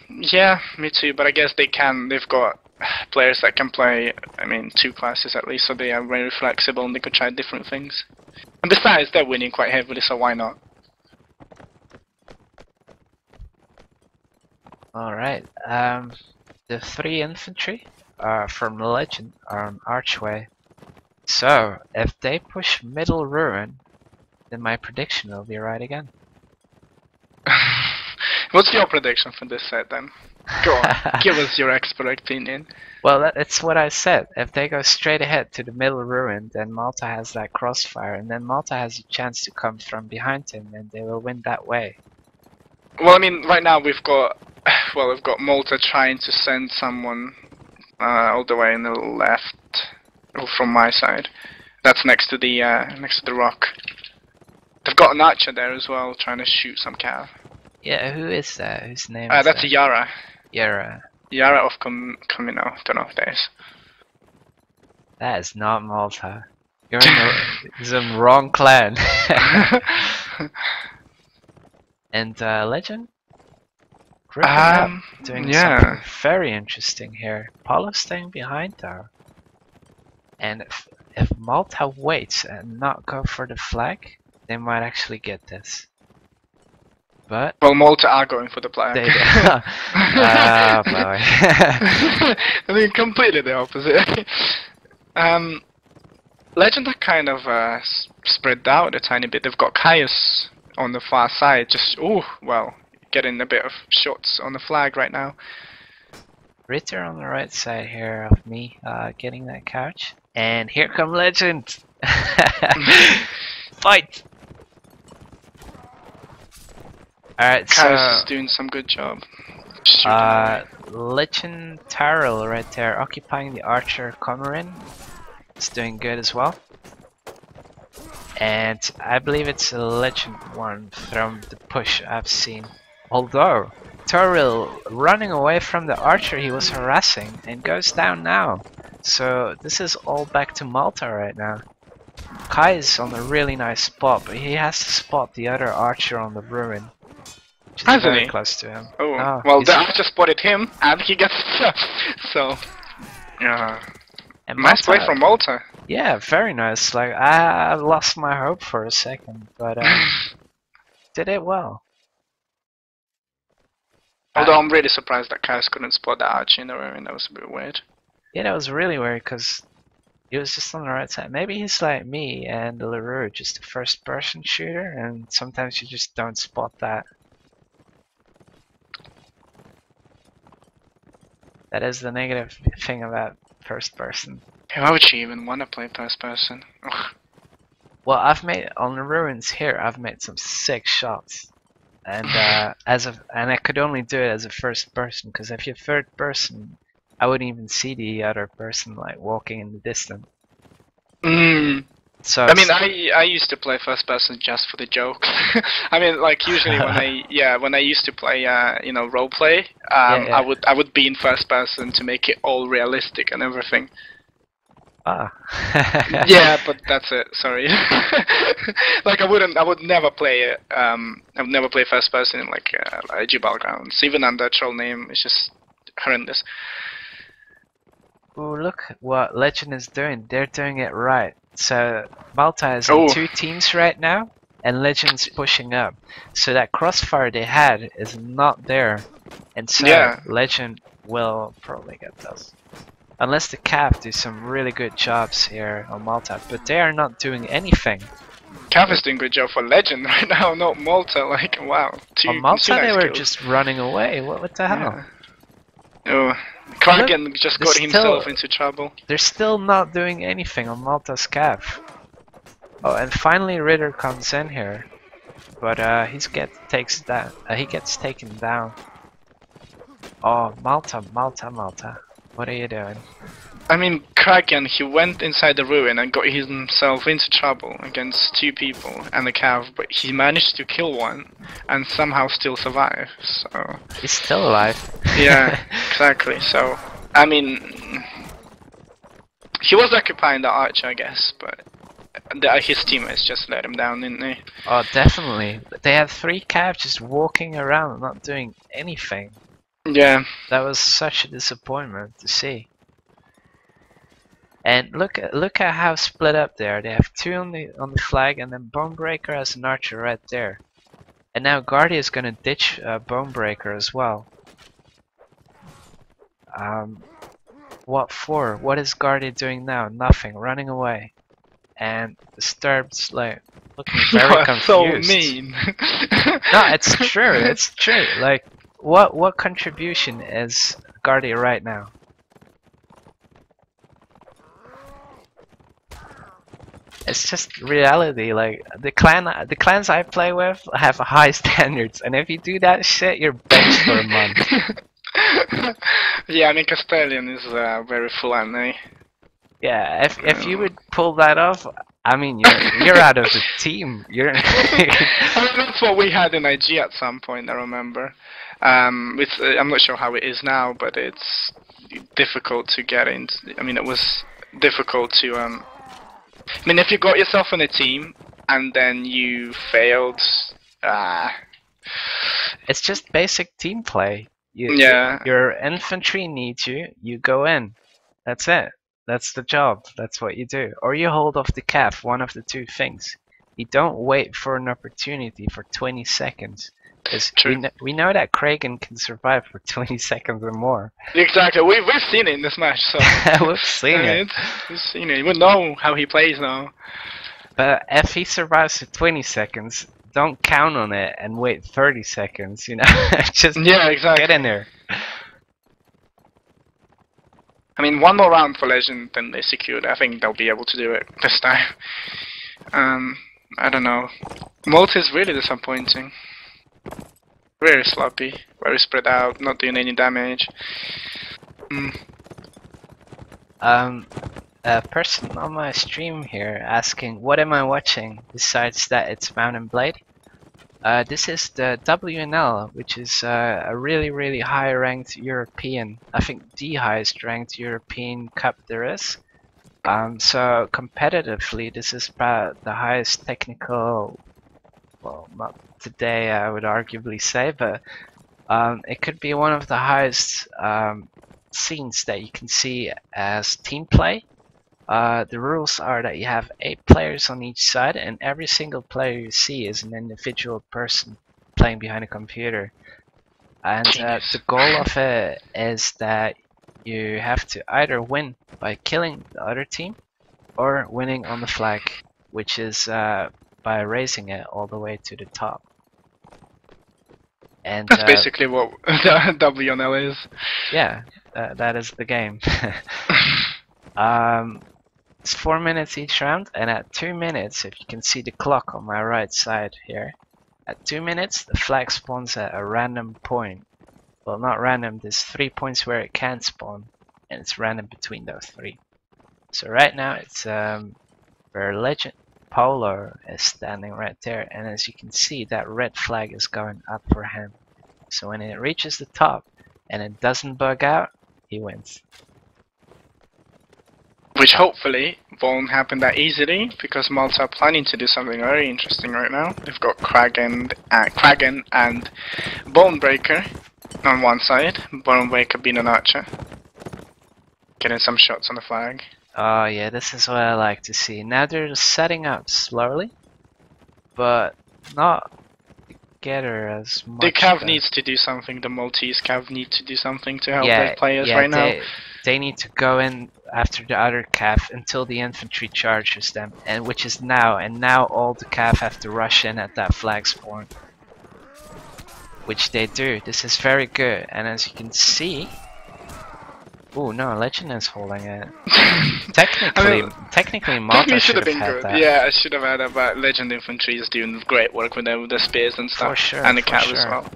Yeah, me too. But I guess they can. They've got players that can play. I mean, 2 classes at least, so they are very flexible and they could try different things. And besides, they're winning quite heavily, so why not? All right. The 3 infantry from Legend are on Archway. So if they push middle ruin, then my prediction will be right again. What's your prediction for this set then? Go on, give us your expert opinion. Well, that's what I said. If they go straight ahead to the middle ruin, then Malta has that crossfire, and then Malta has a chance to come from behind him, and they will win that way. Well, I mean, right now we've got Malta trying to send someone all the way in the left, from my side. That's next to the rock. They've got an archer there as well, trying to shoot some cav. Yeah, who is that? Whose name is that's that? Yara. Yara. Yara of Camino. Don't know if that is. That is not Malta. You're in the wrong clan. And Legend? Grouping up, doing something very interesting here. Paulo's staying behind though. And if Malta waits and not go for the flag, they might actually get this. But well, Malta are going for the flag. They boy. I mean, completely the opposite. Legend are kind of spread out a tiny bit. They've got Caius on the far side, just getting a bit of shots on the flag right now. Ritter on the right side here of me, getting that couch. And here come Legend! Fight! Alright, Caius is doing some good job. Legend Tyrell right there, occupying the archer Comarin. It's doing good as well. And I believe it's a Legend one from the push I've seen. Although, Tyrell running away from the archer he was harassing and goes down now. So this is all back to Malta right now. Kai is on a really nice spot, but he has to spot the other archer on the ruin. Which is very close to him. Oh, well, the archer spotted him and he gets so. Nice play from Malta. Yeah, very nice. Like, I lost my hope for a second, but did it well. Although I'm really surprised that Kaius couldn't spot the archer in the ruin. That was a bit weird. Yeah, that was really weird because He was just on the right side. Maybe he's like me and LaRue, just a first-person shooter, and sometimes you just don't spot that. That is the negative thing about first person. Why would you even want to play first person? Ugh. Well, I've made on the ruins here. I've made some sick shots, and and I could only do it as a first person, because if you're third person, I wouldn't even see the other person like walking in the distance. So I mean, I used to play first person just for the joke. I mean, like usually when I used to play you know, role play, yeah. I would be in first person to make it all realistic and everything. Ah. Yeah, but that's it. Sorry. Like I would never play it. I would never play first person in like IG battlegrounds, even under troll name. It's just horrendous. Ooh, look what Legend is doing. They're doing it right. So Malta is in 2 teams right now, and Legend's pushing up. So that crossfire they had is not there, and so Legend will probably get those. Unless the Cav do some really good jobs here on Malta, but they are not doing anything. Cav is doing a good job for Legend right now, not Malta. Like wow, on Malta they were just running away. What the hell? Oh, Kraken just got himself into trouble. They're still not doing anything on Malta's Cav. Oh, and finally Ritter comes in here, but he gets taken down. Oh, Malta. What are you doing? I mean, Kraken, he went inside the ruin and got himself into trouble against 2 people and the Cav, but he managed to kill one and somehow still survive, so... He's still alive. Yeah, exactly, so... I mean... He was occupying the archer, I guess, but... his teammates just let him down, didn't they? Oh, definitely. They had 3 Cav just walking around, not doing anything. Yeah. That was such a disappointment to see. And look at how split up they are. They have 2 on the flag, and then Bonebreaker has an archer right there. And now Guardia is gonna ditch Bonebreaker as well. What for? What is Guardia doing now? Nothing. Running away. And Disturbed's like looking very confused. So mean. No, it's true. It's true. Like, what contribution is Guardia right now? It's just reality. Like the clans I play with have high standards, and if you do that shit, you're benched for a month. Yeah, I mean Castellian is very fun, eh? Yeah, if you would pull that off, I mean you're out of the team. You're. I mean, that's what we had in IG at some point. I remember. I'm not sure how it is now, but it's difficult to get in. I mean, it was difficult to I mean, if you got yourself in a team and then you failed, it's just basic team play. Your infantry needs you. You go in. That's it. That's the job. That's what you do. Or you hold off the Cav. One of the 2 things. You don't wait for an opportunity for 20 seconds. Because we know that Kragan can survive for 20 seconds or more. Exactly, we've seen it in this match, so... We've seen it. We've seen it, we know how he plays now. But if he survives for 20 seconds, don't count on it and wait 30 seconds, you know? Just get in there. I mean, 1 more round for Legend, then they secured. I think they'll be able to do it this time. I don't know. Malta is really disappointing. Very sloppy, very spread out, not doing any damage. A person on my stream here asking, what am I watching besides that it's Mount and Blade? This is the WNL, which is a really high ranked European, I think the highest ranked European cup there is. So competitively this is about the highest technical, well, not today I would arguably say, but it could be one of the highest scenes that you can see as team play. The rules are that you have 8 players on each side, and every single player you see is an individual person playing behind a computer. And the goal of it is that you have to either win by killing the other team, or winning on the flag, which is by raising it all the way to the top. And That's basically what the WNL is. yeah, that is the game. It's 4 minutes each round, and at 2 minutes, if you can see the clock on my right side here, at 2 minutes the flag spawns at a random point. Well, not random, there's 3 points where it can spawn, and it's random between those 3. So right now it's where Legend Polo is standing right there, and as you can see, that red flag is going up for him. So when it reaches the top and it doesn't bug out, he wins. Which hopefully won't happen that easily, because Malta are planning to do something very interesting right now. They've got Kraken and Bonebreaker on one side, Bonebreaker being an archer. Getting some shots on the flag. Oh yeah, this is what I like to see. Now they're setting up slowly, but not together as much. The Cav needs to do something, the Maltese Cav need to do something to help their players yeah, right now. They need to go in after the other Cav until the infantry charges them, and which is now, and now all the Cav have to rush in at that flag spawn. Which they do. This is very good, and as you can see, oh no, Legend is holding it. Technically, Malta should have had good. that. Yeah, I should have had that, but Legend Infantry is doing great work with them, with the spears and stuff, For sure, and the for Cav sure. as well.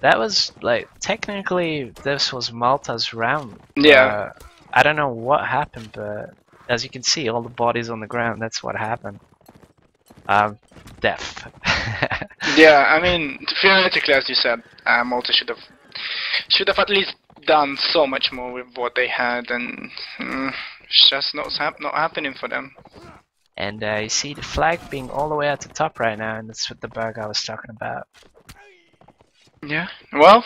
That was like, technically this was Malta's round. Yeah. I don't know what happened, but as you can see, all the bodies on the ground, that's what happened. Death. Yeah, I mean, theoretically, as you said, Malta should have at least done so much more with what they had, and it's just not happening for them. And you see the flag being all the way at the top right now, and that's what the bug I was talking about. Yeah, well,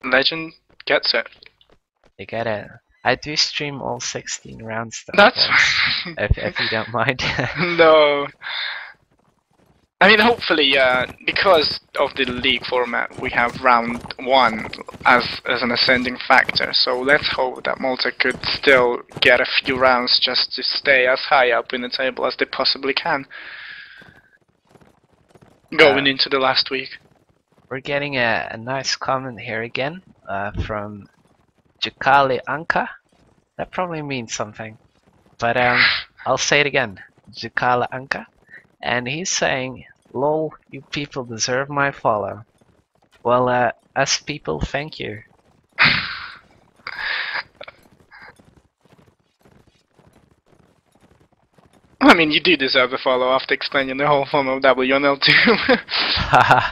Legend gets it. They get it. I do stream all 16 rounds though. That's if you don't mind. No. I mean, hopefully, because of the league format, we have round 1 as an ascending factor. So let's hope that Malta could still get a few rounds just to stay as high up in the table as they possibly can. Going into the last week. We're getting a nice comment here again from Jakali Anka. That probably means something, but I'll say it again. Jakala Anka, and he's saying, "Lol, you people deserve my follow." Well, us people, thank you. I mean, you do deserve a follow after explaining the whole form of WNL2.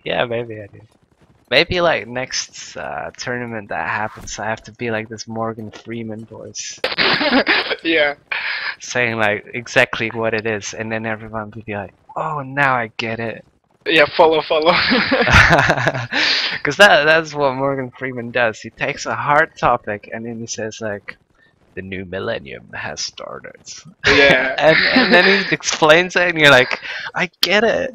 Yeah, maybe I do. Maybe like next tournament that happens, I have to be like this Morgan Freeman voice. Yeah. Saying like exactly what it is, and then everyone will be like, "Oh, now I get it." Yeah, follow. Because that's what Morgan Freeman does. He takes a hard topic and then he says like, "The new millennium has started." Yeah. and then he explains it, and you're like, "I get it."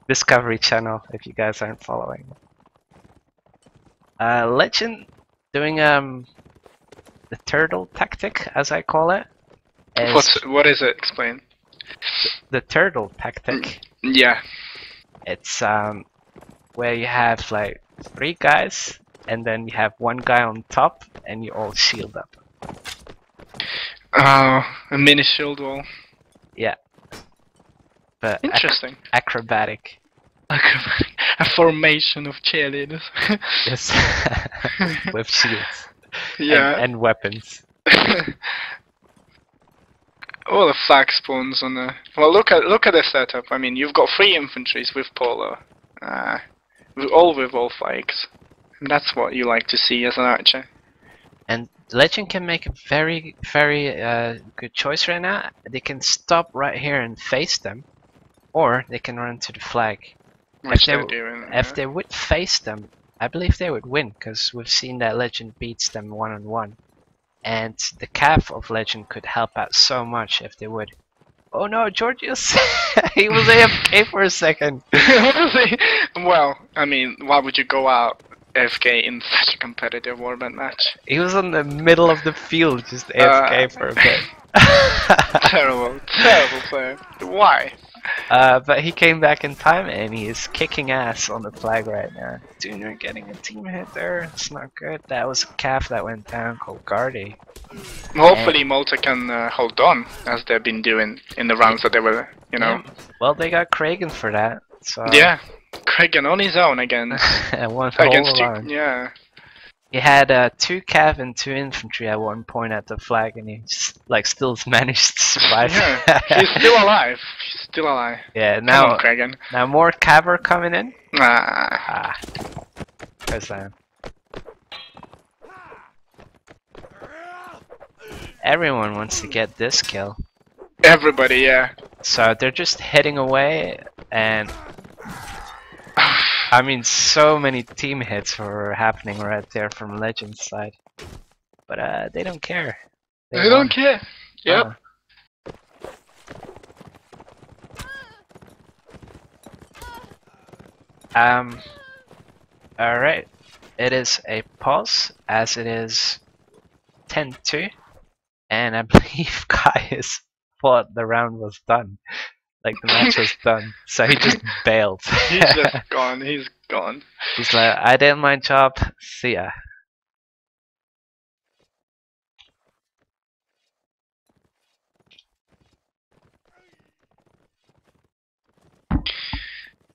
Discovery Channel, if you guys aren't following. Legend doing the turtle tactic, as I call it. What is it? Explain. The turtle tactic. Yeah. It's where you have like 3 guys, and then you have 1 guy on top, and you all shield up. Oh, a mini shield wall. Yeah. But interesting. Acrobatic. A formation of cheerleaders. Yes. With shields. Yeah. And weapons. All the flag spawns on the. Well, look at the setup. I mean, you've got 3 infantries with polo, all with all flags, and that's what you like to see as an archer. And Legend can make a very, very good choice right now. They can stop right here and face them, or they can run to the flag. Which they're doing. If they would face them, I believe they would win, because we've seen that Legend beats them 1-on-1. And the Cav of Legend could help out so much if they would. Oh no, Georgius! He was AFK for a second. Well, I mean, why would you go out AFK in such a competitive warband match. He was in the middle of the field, just Uh, AFK for a bit. Terrible, terrible player. Why? But he came back in time and he is kicking ass on the flag right now. Junior getting a team hit there. It's not good. That was a calf that went down called Guardy. Hopefully Malta can hold on, as they've been doing in the rounds that they were, you know. Yeah, well, they got Kragan for that. So Yeah, Kragan on his own against one against whole line. yeah. He had 2 cav and 2 infantry at one point at the flag, and he just, like still managed to survive. Yeah, he's still alive. He's still alive. Yeah, Come now on, Kragan. now more cav are coming in. Ah. Where's that? Everyone wants to get this kill. Everybody, yeah. So they're just heading away, and I mean, so many team hits were happening right there from Legend's side. But they don't care. They don't care. Yep. Alright. It is a pause, as it is 10-2, and I believe Kaius thought the round was done. Like the match was done, so he just bailed. He's just gone, he's gone. He's like, I did my job, see ya.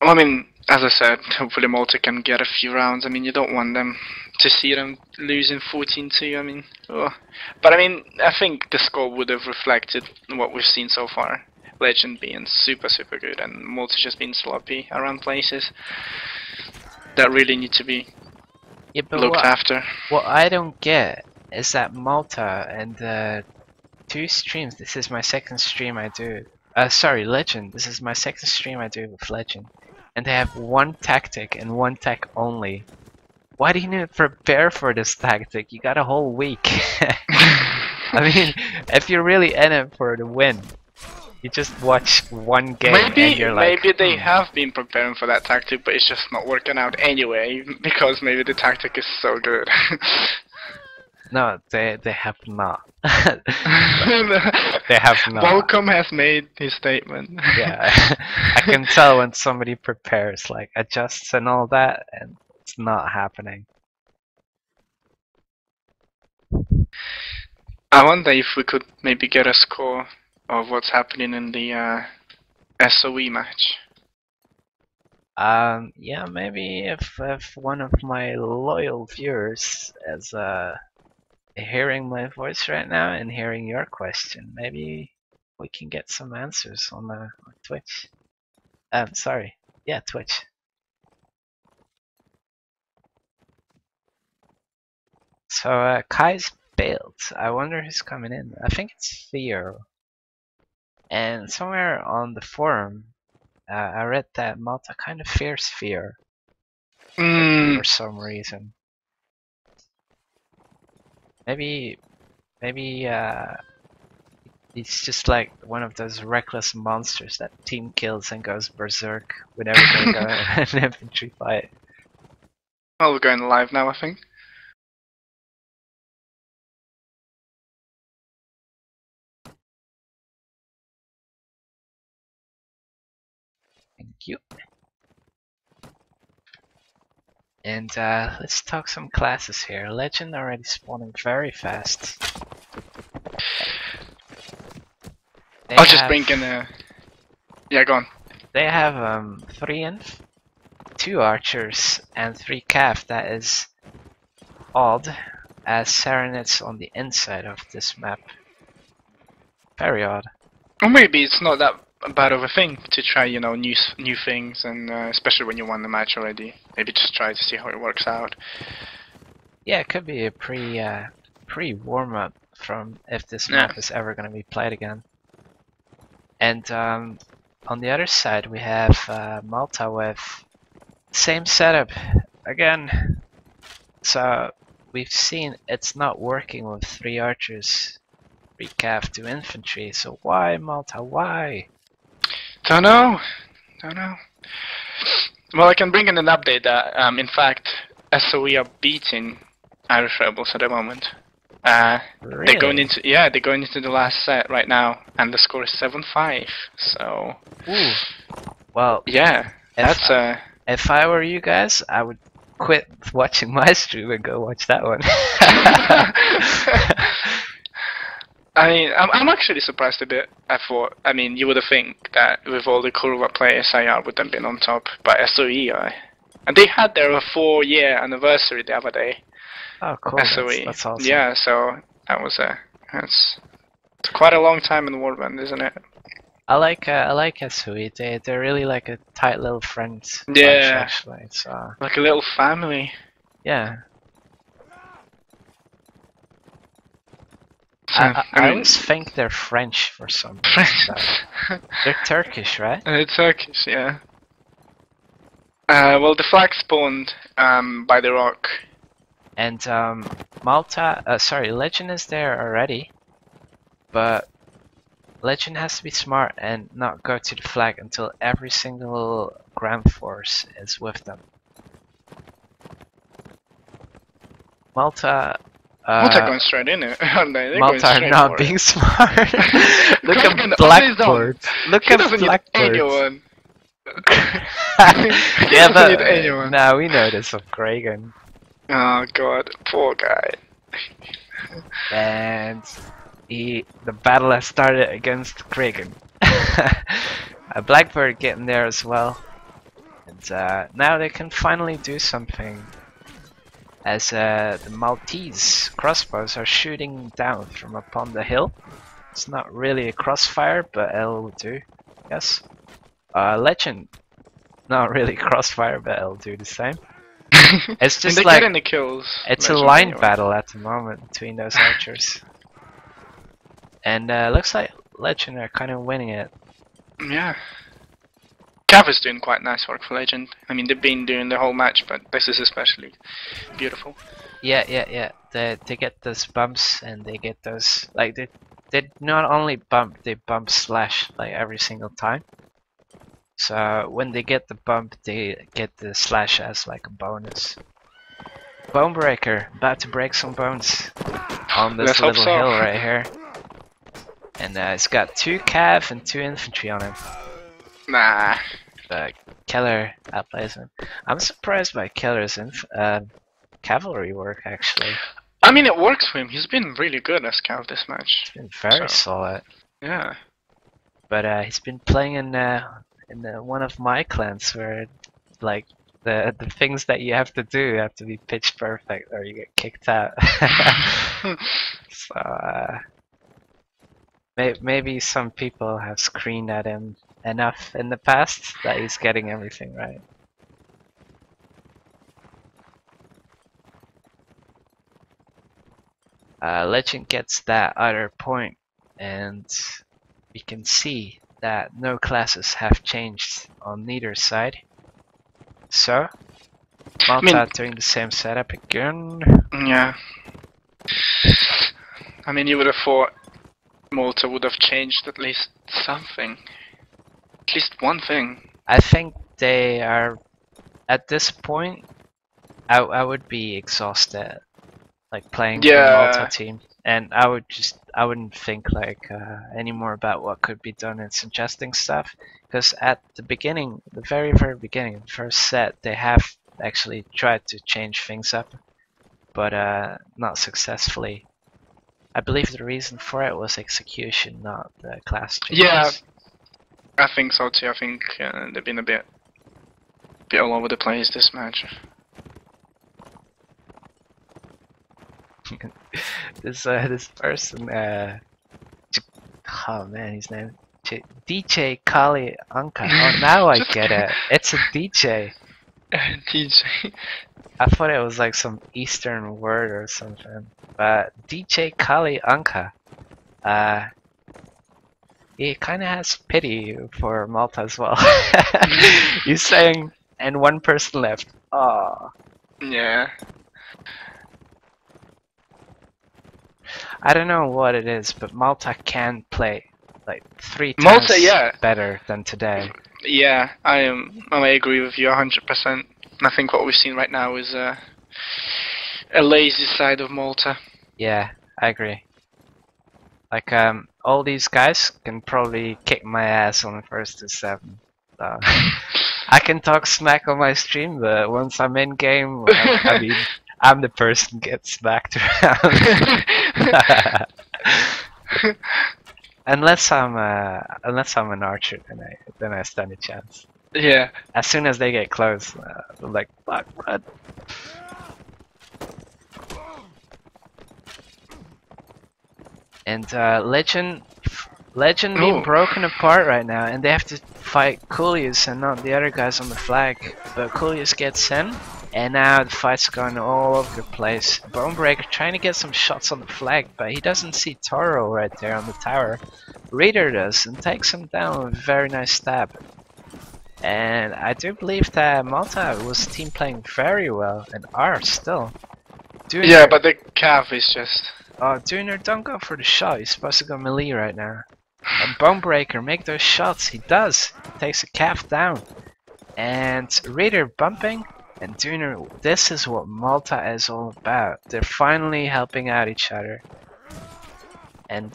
Well, I mean, as I said, hopefully Malta can get a few rounds. I mean, you don't want them to see them losing 14-2. I mean, but I mean, I think the score would have reflected what we've seen so far. Legend being super, super good, and Malta just being sloppy around places that really need to be looked after. What I don't get is that Malta and 2 streams. This is my second stream I do. Sorry, Legend. This is my second stream I do with Legend. And they have 1 tactic and 1 tech only. Why do you need to prepare for this tactic? You got a whole week. I mean, if you're really in it for the win, you just watch 1 game and you're like... Maybe they have been preparing for that tactic, but it's just not working out anyway, because maybe the tactic is so good. No, they have not. They have not. Volcom has made his statement. Yeah, I can tell when somebody prepares, like adjusts and all that, and it's not happening. I wonder if we could maybe get a score of what's happening in the SOE match. Yeah, maybe if one of my loyal viewers is hearing my voice right now and hearing your question, maybe we can get some answers on Twitch. Sorry, yeah, Twitch. So Kai's bailed. I wonder who's coming in. I think it's Theo. And somewhere on the forum, I read that Malta kind of fears Fear for some reason. Maybe he's just like one of those reckless monsters that team kills and goes berserk whenever they go in an infantry fight. Oh, we're going live now, I think. Thank you. And let's talk some classes here. Legend already spawning very fast. I'll just bring in yeah, go on. They have 3 inf, 2 archers, and 3 cav. That is odd, as Serenades on the inside of this map. Very odd. Or maybe it's not that bad of a thing to try, you know, new things, and especially when you won the match already. Maybe just try to see how it works out. Yeah, it could be a pre warm up from if this map is ever gonna be played again. And on the other side we have Malta with same setup again. So we've seen it's not working with 3 archers, 3 cav, 2 infantry. So why Malta? Why? Don't know. Well, I can bring in an update that, in fact, SOE are beating Irish Rebels at the moment. Really? They're going into the last set right now, and the score is 7-5. So. Ooh. Well. Yeah, that's If I were you guys, I would quit watching my stream and go watch that one. I mean, I'm actually surprised a bit. I mean, you would think that with all the Kurva players, IR would have been on top, but SOE, and they had their 4-year anniversary the other day. Oh, cool! SOE, that's awesome. Yeah, so that's quite a long time in the Warband, isn't it? I like SOE. They're really like a tight little friends bunch, Yeah, actually. So like a little family. yeah. So, I always think they're French for some reason. They're Turkish, right? Turkish, yeah. Well, the flag spawned by the rock. And Malta, sorry, Legend is there already, but Legend has to be smart and not go to the flag until every single ground force is with them. Malta. Malta going straight in it. Malta are not being smart. Look at Blackbird. Look at Blackbird. Yeah, but now we know this of Kragan. Oh god, poor guy. And the battle has started against Kragan. A Blackbird getting there as well. And now they can finally do something. As the Maltese crossbows are shooting down from upon the hill. It's not really a crossfire, but it'll do. Yes. Legend. Not really crossfire, but it'll do the same. It's just like getting the kills. It's a line battle at the moment between those archers. And looks like Legend are kind of winning it. Yeah. Cav is doing quite nice work for Legend. I mean, they've been doing the whole match, but this is especially beautiful. Yeah. They get those bumps and they get those like they not only bump, they bump slash like every single time. So when they get the bump, they get the slash as like a bonus. Bone breaker, about to break some bones on this little hill right here. And it's got 2 cav and 2 infantry on him. Nah. But Keller outplays him. I'm surprised by Keller's cavalry work, actually. I mean, it works for him. He's been really good as Cav this match. He's been very solid. Yeah. But he's been playing in one of my clans where, like, the things that you have to do have to be pitch perfect or you get kicked out. So maybe some people have screened at him enough in the past that he's getting everything right. Legend gets that other point, and we can see that no classes have changed on neither side. So Malta doing the same setup again. Yeah. I mean, you would have thought Malta would have changed at least something. At least one thing. I think they are, at this point, I would be exhausted, like playing for the Malta team, and I wouldn't think like anymore about what could be done in suggesting stuff, because at the beginning, the very beginning, the first set, they have actually tried to change things up, but not successfully. I believe the reason for it was execution, not the class changes. Yeah, I think so too. I think they've been a bit all over the place this match. this person, oh man, his name DJ Kali Anka. Oh, now I get it. It's a DJ. DJ. I thought it was like some Eastern word or something. But DJ Kali Anka, he kind of has pity for Malta as well. He's saying, and one person left. Oh. Yeah. I don't know what it is, but Malta can play like 3 times better than today. Yeah, I agree with you 100%. I think what we've seen right now is a lazy side of Malta. Yeah, I agree. Like, all these guys can probably kick my ass on the first to 7. So, I can talk smack on my stream, but once I'm in game, I mean, I'm the person who gets smacked around. Unless I'm an archer, then I stand a chance. Yeah. As soon as they get close, I'm like, fuck, run. And Legend being broken apart right now, and they have to fight Coolius and not the other guys on the flag. But Coolius gets in, and now the fight's going all over the place. Bonebreaker trying to get some shots on the flag, but he doesn't see Toro right there on the tower. Reader does, and takes him down with a very nice stab. And I do believe that Malta was team playing very well, and are still. Yeah, but the Cav is just... Oh, Dooner, don't go for the shot. He's supposed to go melee right now. And Bonebreaker, make those shots. He does. He takes a calf down. And Raider bumping. And Dooner, this is what Malta is all about. They're finally helping out each other. And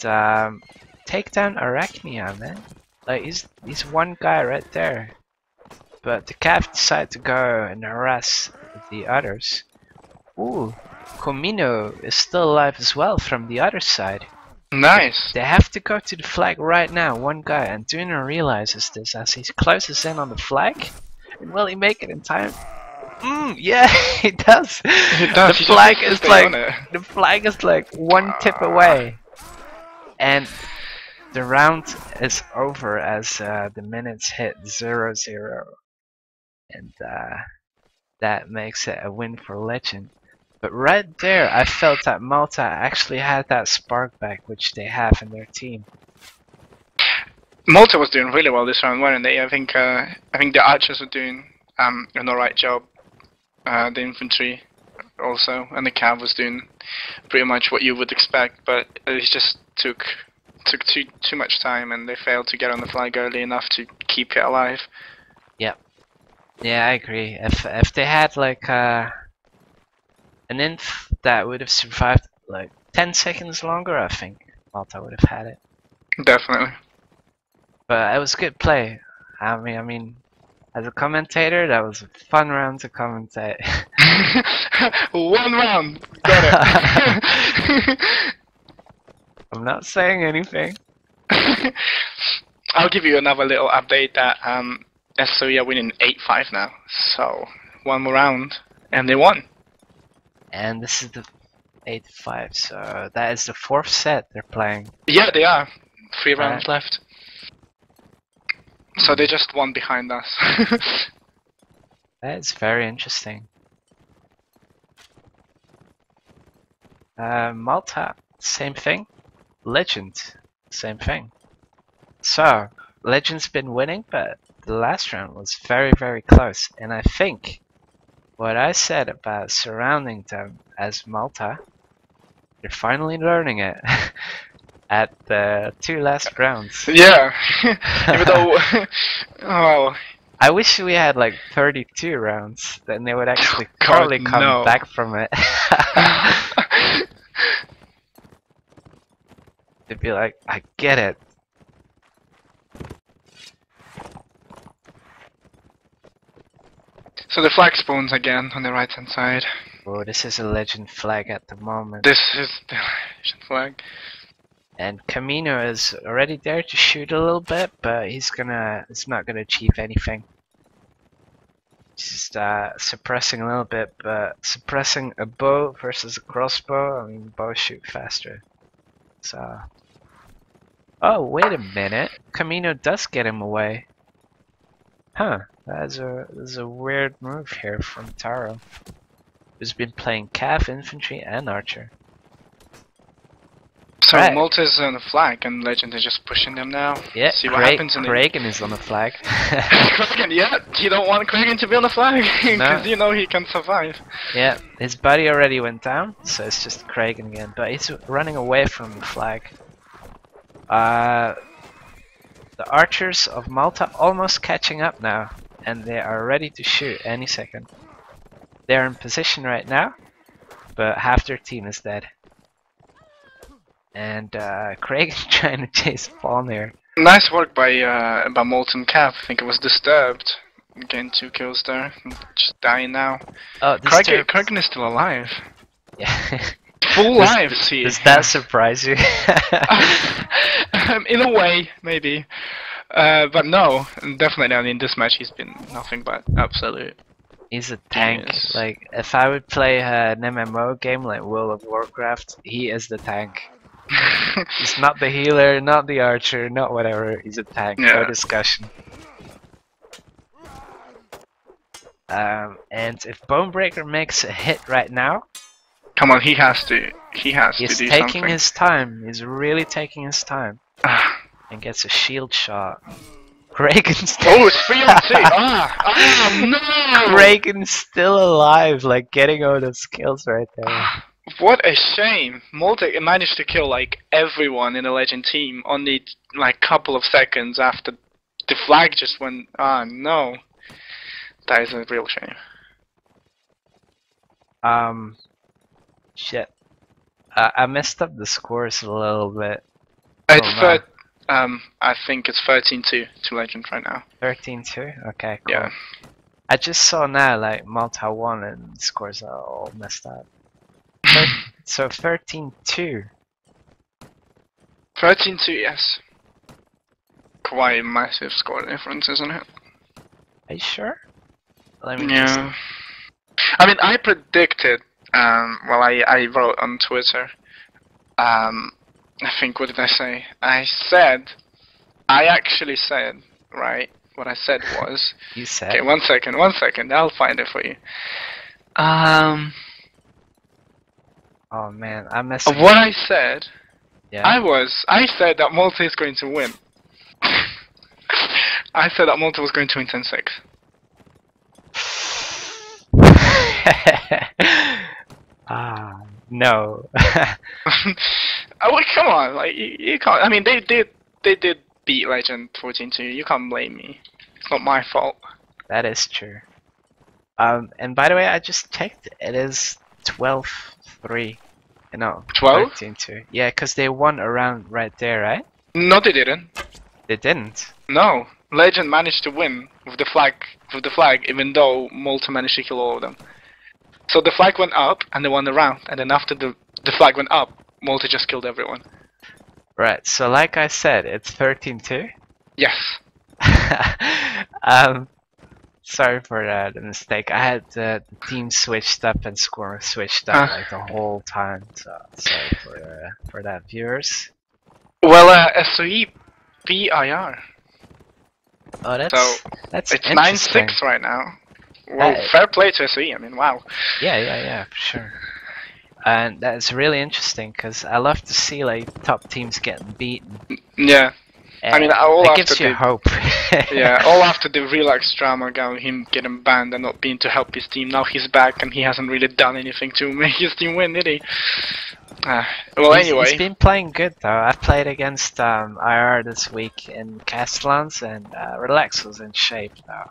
take down Arachnia, man. Like, he's one guy right there. But the calf decided to go and harass the others. Ooh. Comino is still alive as well from the other side. Nice. They have to go to the flag right now, one guy, and Duna realizes this as he closes in on the flag. And will he make it in time? Yeah, he does. He does. The flag is like one tip away. And the round is over as the minutes hit 0-0. And that makes it a win for Legend. But right there, I felt that Malta actually had that spark back, which they have in their team. Malta was doing really well this round, weren't they? I think the archers were doing an alright job. The infantry also, and the cav was doing pretty much what you would expect. But it just took too much time, and they failed to get on the flag early enough to keep it alive. Yep. Yeah, I agree. If they had like an inf that would have survived like 10 seconds longer, I think Malta would have had it. Definitely. But it was good play. I mean, as a commentator, that was a fun round to commentate. One round! Got it! I'm not saying anything. I'll give you another little update that SOE are winning 8-5 now. So, one more round, and they won. And this is the 8-5, so that is the 4th set they're playing. Yeah, they are. 3 rounds left. So they just won behind us. That is very interesting. Malta, same thing. Legend, same thing. So, Legend's been winning, but the last round was very, very close. And I think what I said about surrounding them as Malta, they're finally learning it at the 2 last rounds. Yeah, even though, oh. I wish we had like 32 rounds, then they would actually probably come back from it. They'd be like, I get it. So the flag spawns again on the right hand side. Oh, this is a legend flag at the moment. This is the legend flag. And Camino is already there to shoot a little bit, but he's not gonna achieve anything. Just suppressing a little bit, but suppressing a bow versus a crossbow, I mean, bows shoot faster. So, oh, wait a minute, Camino does get him away. Huh, that's a weird move here from Taro, who's been playing Cav, Infantry, and Archer. So Malta's on the flag, and Legend is just pushing them now. Yeah, see what happens. Kragan is on the flag. Kragan, yeah, you don't want Kragan to be on the flag, because you know he can survive. Yeah, his buddy already went down, so it's just Kragan again, but he's running away from the flag. The archers of Malta almost catching up now, and they are ready to shoot any second. they're in position right now, but half their team is dead. And Craig is trying to chase Fawn here. Nice work by Molten Cap. I think it was disturbed. Getting 2 kills there. Just dying now. Oh, Kraken is still alive. Yeah. Full lives here. Does that surprise you? In a way, maybe. But no, definitely. I mean, this match he's been nothing but absolute. He's a tank. Yes. Like, if I would play an MMO game like World of Warcraft, he is the tank. He's not the healer, not the archer, not whatever. He's a tank. Yeah. No discussion. And if Bonebreaker makes a hit right now, come on, he has to. He has to do he's something. taking his time. He's really taking his time. And gets a shield shot. Kraken's oh, it's 3 on 2. No! Kraken's still alive, like getting all those kills right there. What a shame. Malta managed to kill like everyone in the Legend team only like couple of seconds after the flag just went. Ah, no. That is a real shame. Shit. I messed up the scores a little bit. It's I think it's 13-2 to Legend right now. 13-2? Okay, cool. Yeah. I just saw now, like, Malta won and the scores are all messed up. So 13-2. 13-2, yes. Quite a massive score difference, isn't it? Are you sure? Let me Yeah. I mean, I predicted, well, I wrote on Twitter, I think, what did I say? I actually said, right, what I said was... You said? Okay, one second, I'll find it for you. Oh man, I messed up. What I said, Yeah. I said that Malta is going to win. I said that Malta was going to win 10-6. No. Oh, well, come on, like you can't. I mean, they did beat Legend 14-2. You can't blame me. It's not my fault. That is true. And by the way, I just checked. It is 12-3. No, 12? 13-2. Yeah, because they won a round right there, right? No, they didn't. They didn't. No, Legend managed to win with the flag, even though Malta managed to kill all of them. So the flag went up, and they won the round. And then after the flag went up, Malta just killed everyone. Right. So like I said, it's 13-2. Yes. Sorry for the mistake. I had the team switched up and score switched up like the whole time. So sorry for that, viewers. Well, SOE PIR. Oh, that's it's interesting. 9-6 right now. Well, fair play to SOE. I mean, wow. Yeah, for sure. And that's really interesting because I love to see like top teams getting beaten. Yeah. And I mean, all it after gives you hope. Yeah, all after the Relax drama about him getting banned and not being to help his team. Now he's back and he hasn't really done anything to make his team win, did he? Well, anyway. He's been playing good though. I've played against IR this week in Castellans and Relax was in shape though.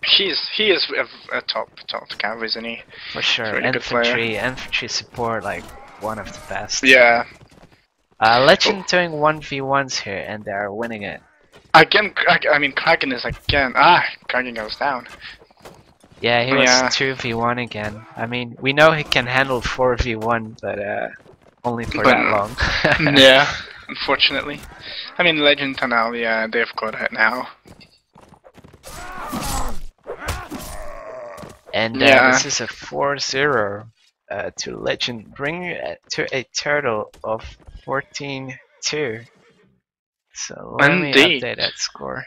He is a top cav, isn't he? For sure. Really infantry support, like one of the best. Yeah. Legend doing 1v1s here and they're winning it. Again, I mean, Kraken is again. Kraken goes down. Yeah, he was 2v1 again. I mean, we know he can handle 4v1, but only for that long. Yeah, unfortunately. I mean, Legend and now, yeah, they've got it now. And this is a 4-0 to Legend, bringing it to a total of 14-2. So let me update that score.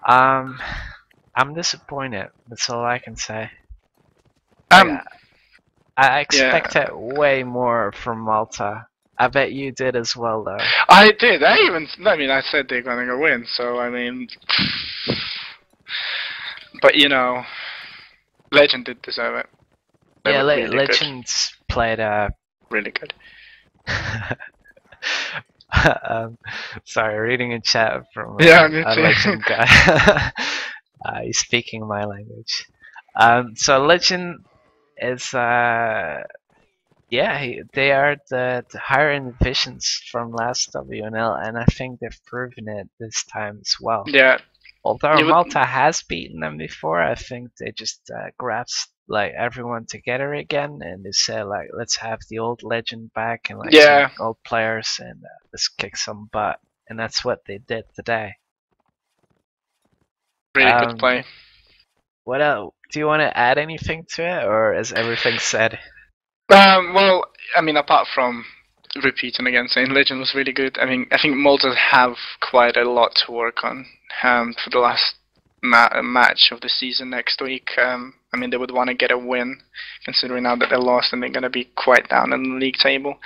I'm disappointed. That's all I can say. I expected way more from Malta. I bet you did as well, though. I did. I mean, I said they're gonna go win. So I mean, but you know, Legend did deserve it. They yeah, really Legends played really good. Sorry, reading a chat from me too. a Legend guy. He's speaking my language. So Legend is yeah, they are the higher in divisions from last WNL, and I think they've proven it this time as well. Yeah, Although you would. Malta has beaten them before, I think they just grasped like everyone together again, and they said like, let's have the old Legend back and like some Yeah, old players, and let's kick some butt, and that's what they did today. really good Um, play. what else? Do you want to add anything to it, or is everything said? Well, I mean, apart from repeating again, saying Legend was really good. I mean, I think Malta have quite a lot to work on for the last match of the season next week. I mean, they would want to get a win, considering now that they lost and they're going to be quite down in the league table.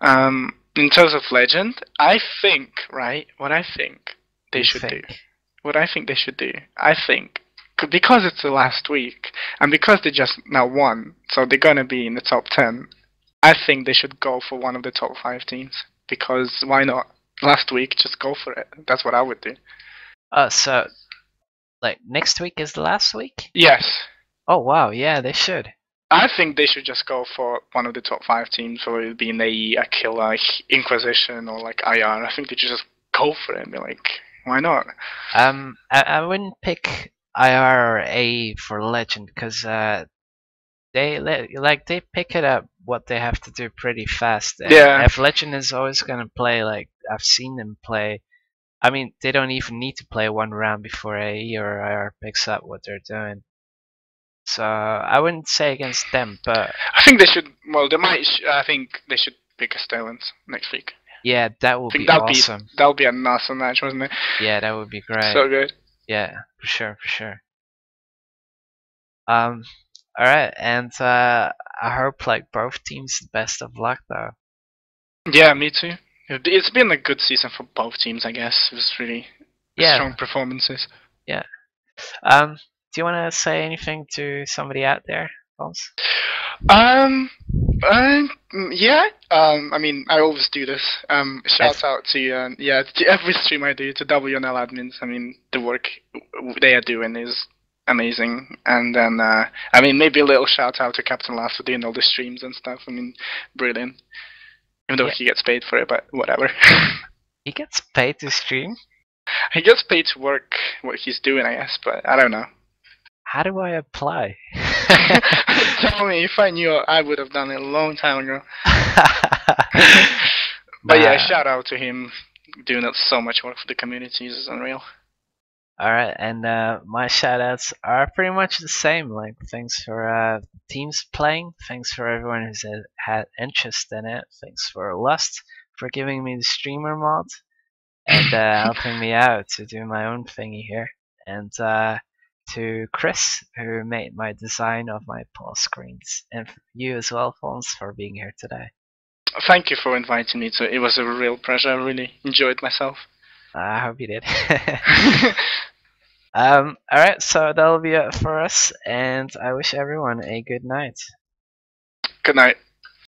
In terms of Legend, I think, right, what I think they You should do. think? What I think they should do. I think because it's the last week and because they just now won, so they're gonna be in the top 10. I think they should go for one of the top 5 teams because why not? Last week, just go for it. That's what I would do. So like next week is the last week? Yes, Oh wow, yeah, they should. I think they should just go for one of the top 5 teams, or it would be Nai, Aquila, Inquisition, or like IR. I think they should just go for it and be like, why not? I wouldn't pick IR or A for Legend because they pick it up what they have to do pretty fast, and Yeah, if Legend is always gonna play like I've seen them play, I mean they don't even need to play one round before AE or IR picks up what they're doing. So I wouldn't say against them, but I think they should. Well, they might. I think they should pick a Stellans next week. yeah, that I would think be awesome. that'll be an awesome match, wasn't it? Yeah, that would be great. So good. Yeah, for sure, for sure. Um, all right, and I hope like both teams the best of luck though. Yeah, me too. It's been a good season for both teams, I guess. It was really Yeah, strong performances. yeah. Do you want to say anything to somebody out there, Bones? Um, yeah. I mean, I always do this. Shout out to yeah, to every stream I do to WNL admins. I mean, the work they are doing is amazing. And then, I mean, maybe a little shout out to Captain Last for doing all the streams and stuff. I mean, brilliant. Even though Yeah. he gets paid for it, but whatever. He gets paid to stream? He gets paid to work what he's doing, I guess, but I don't know. How do I apply? Tell me, if I knew, I would have done it a long time ago. But yeah, shout out to him doing so much work for the communities is unreal. Alright, and my shoutouts are pretty much the same. Like, thanks for teams playing, thanks for everyone who's had interest in it, thanks for Lust for giving me the streamer mod and helping me out to do my own thingy here, and to Chris who made my design of my pause screens, and you as well, Fons, for being here today. Thank you for inviting me. It was a real pleasure. I really enjoyed myself. I hope you did. Alright, so that'll be it for us, and I wish everyone a good night. Good night.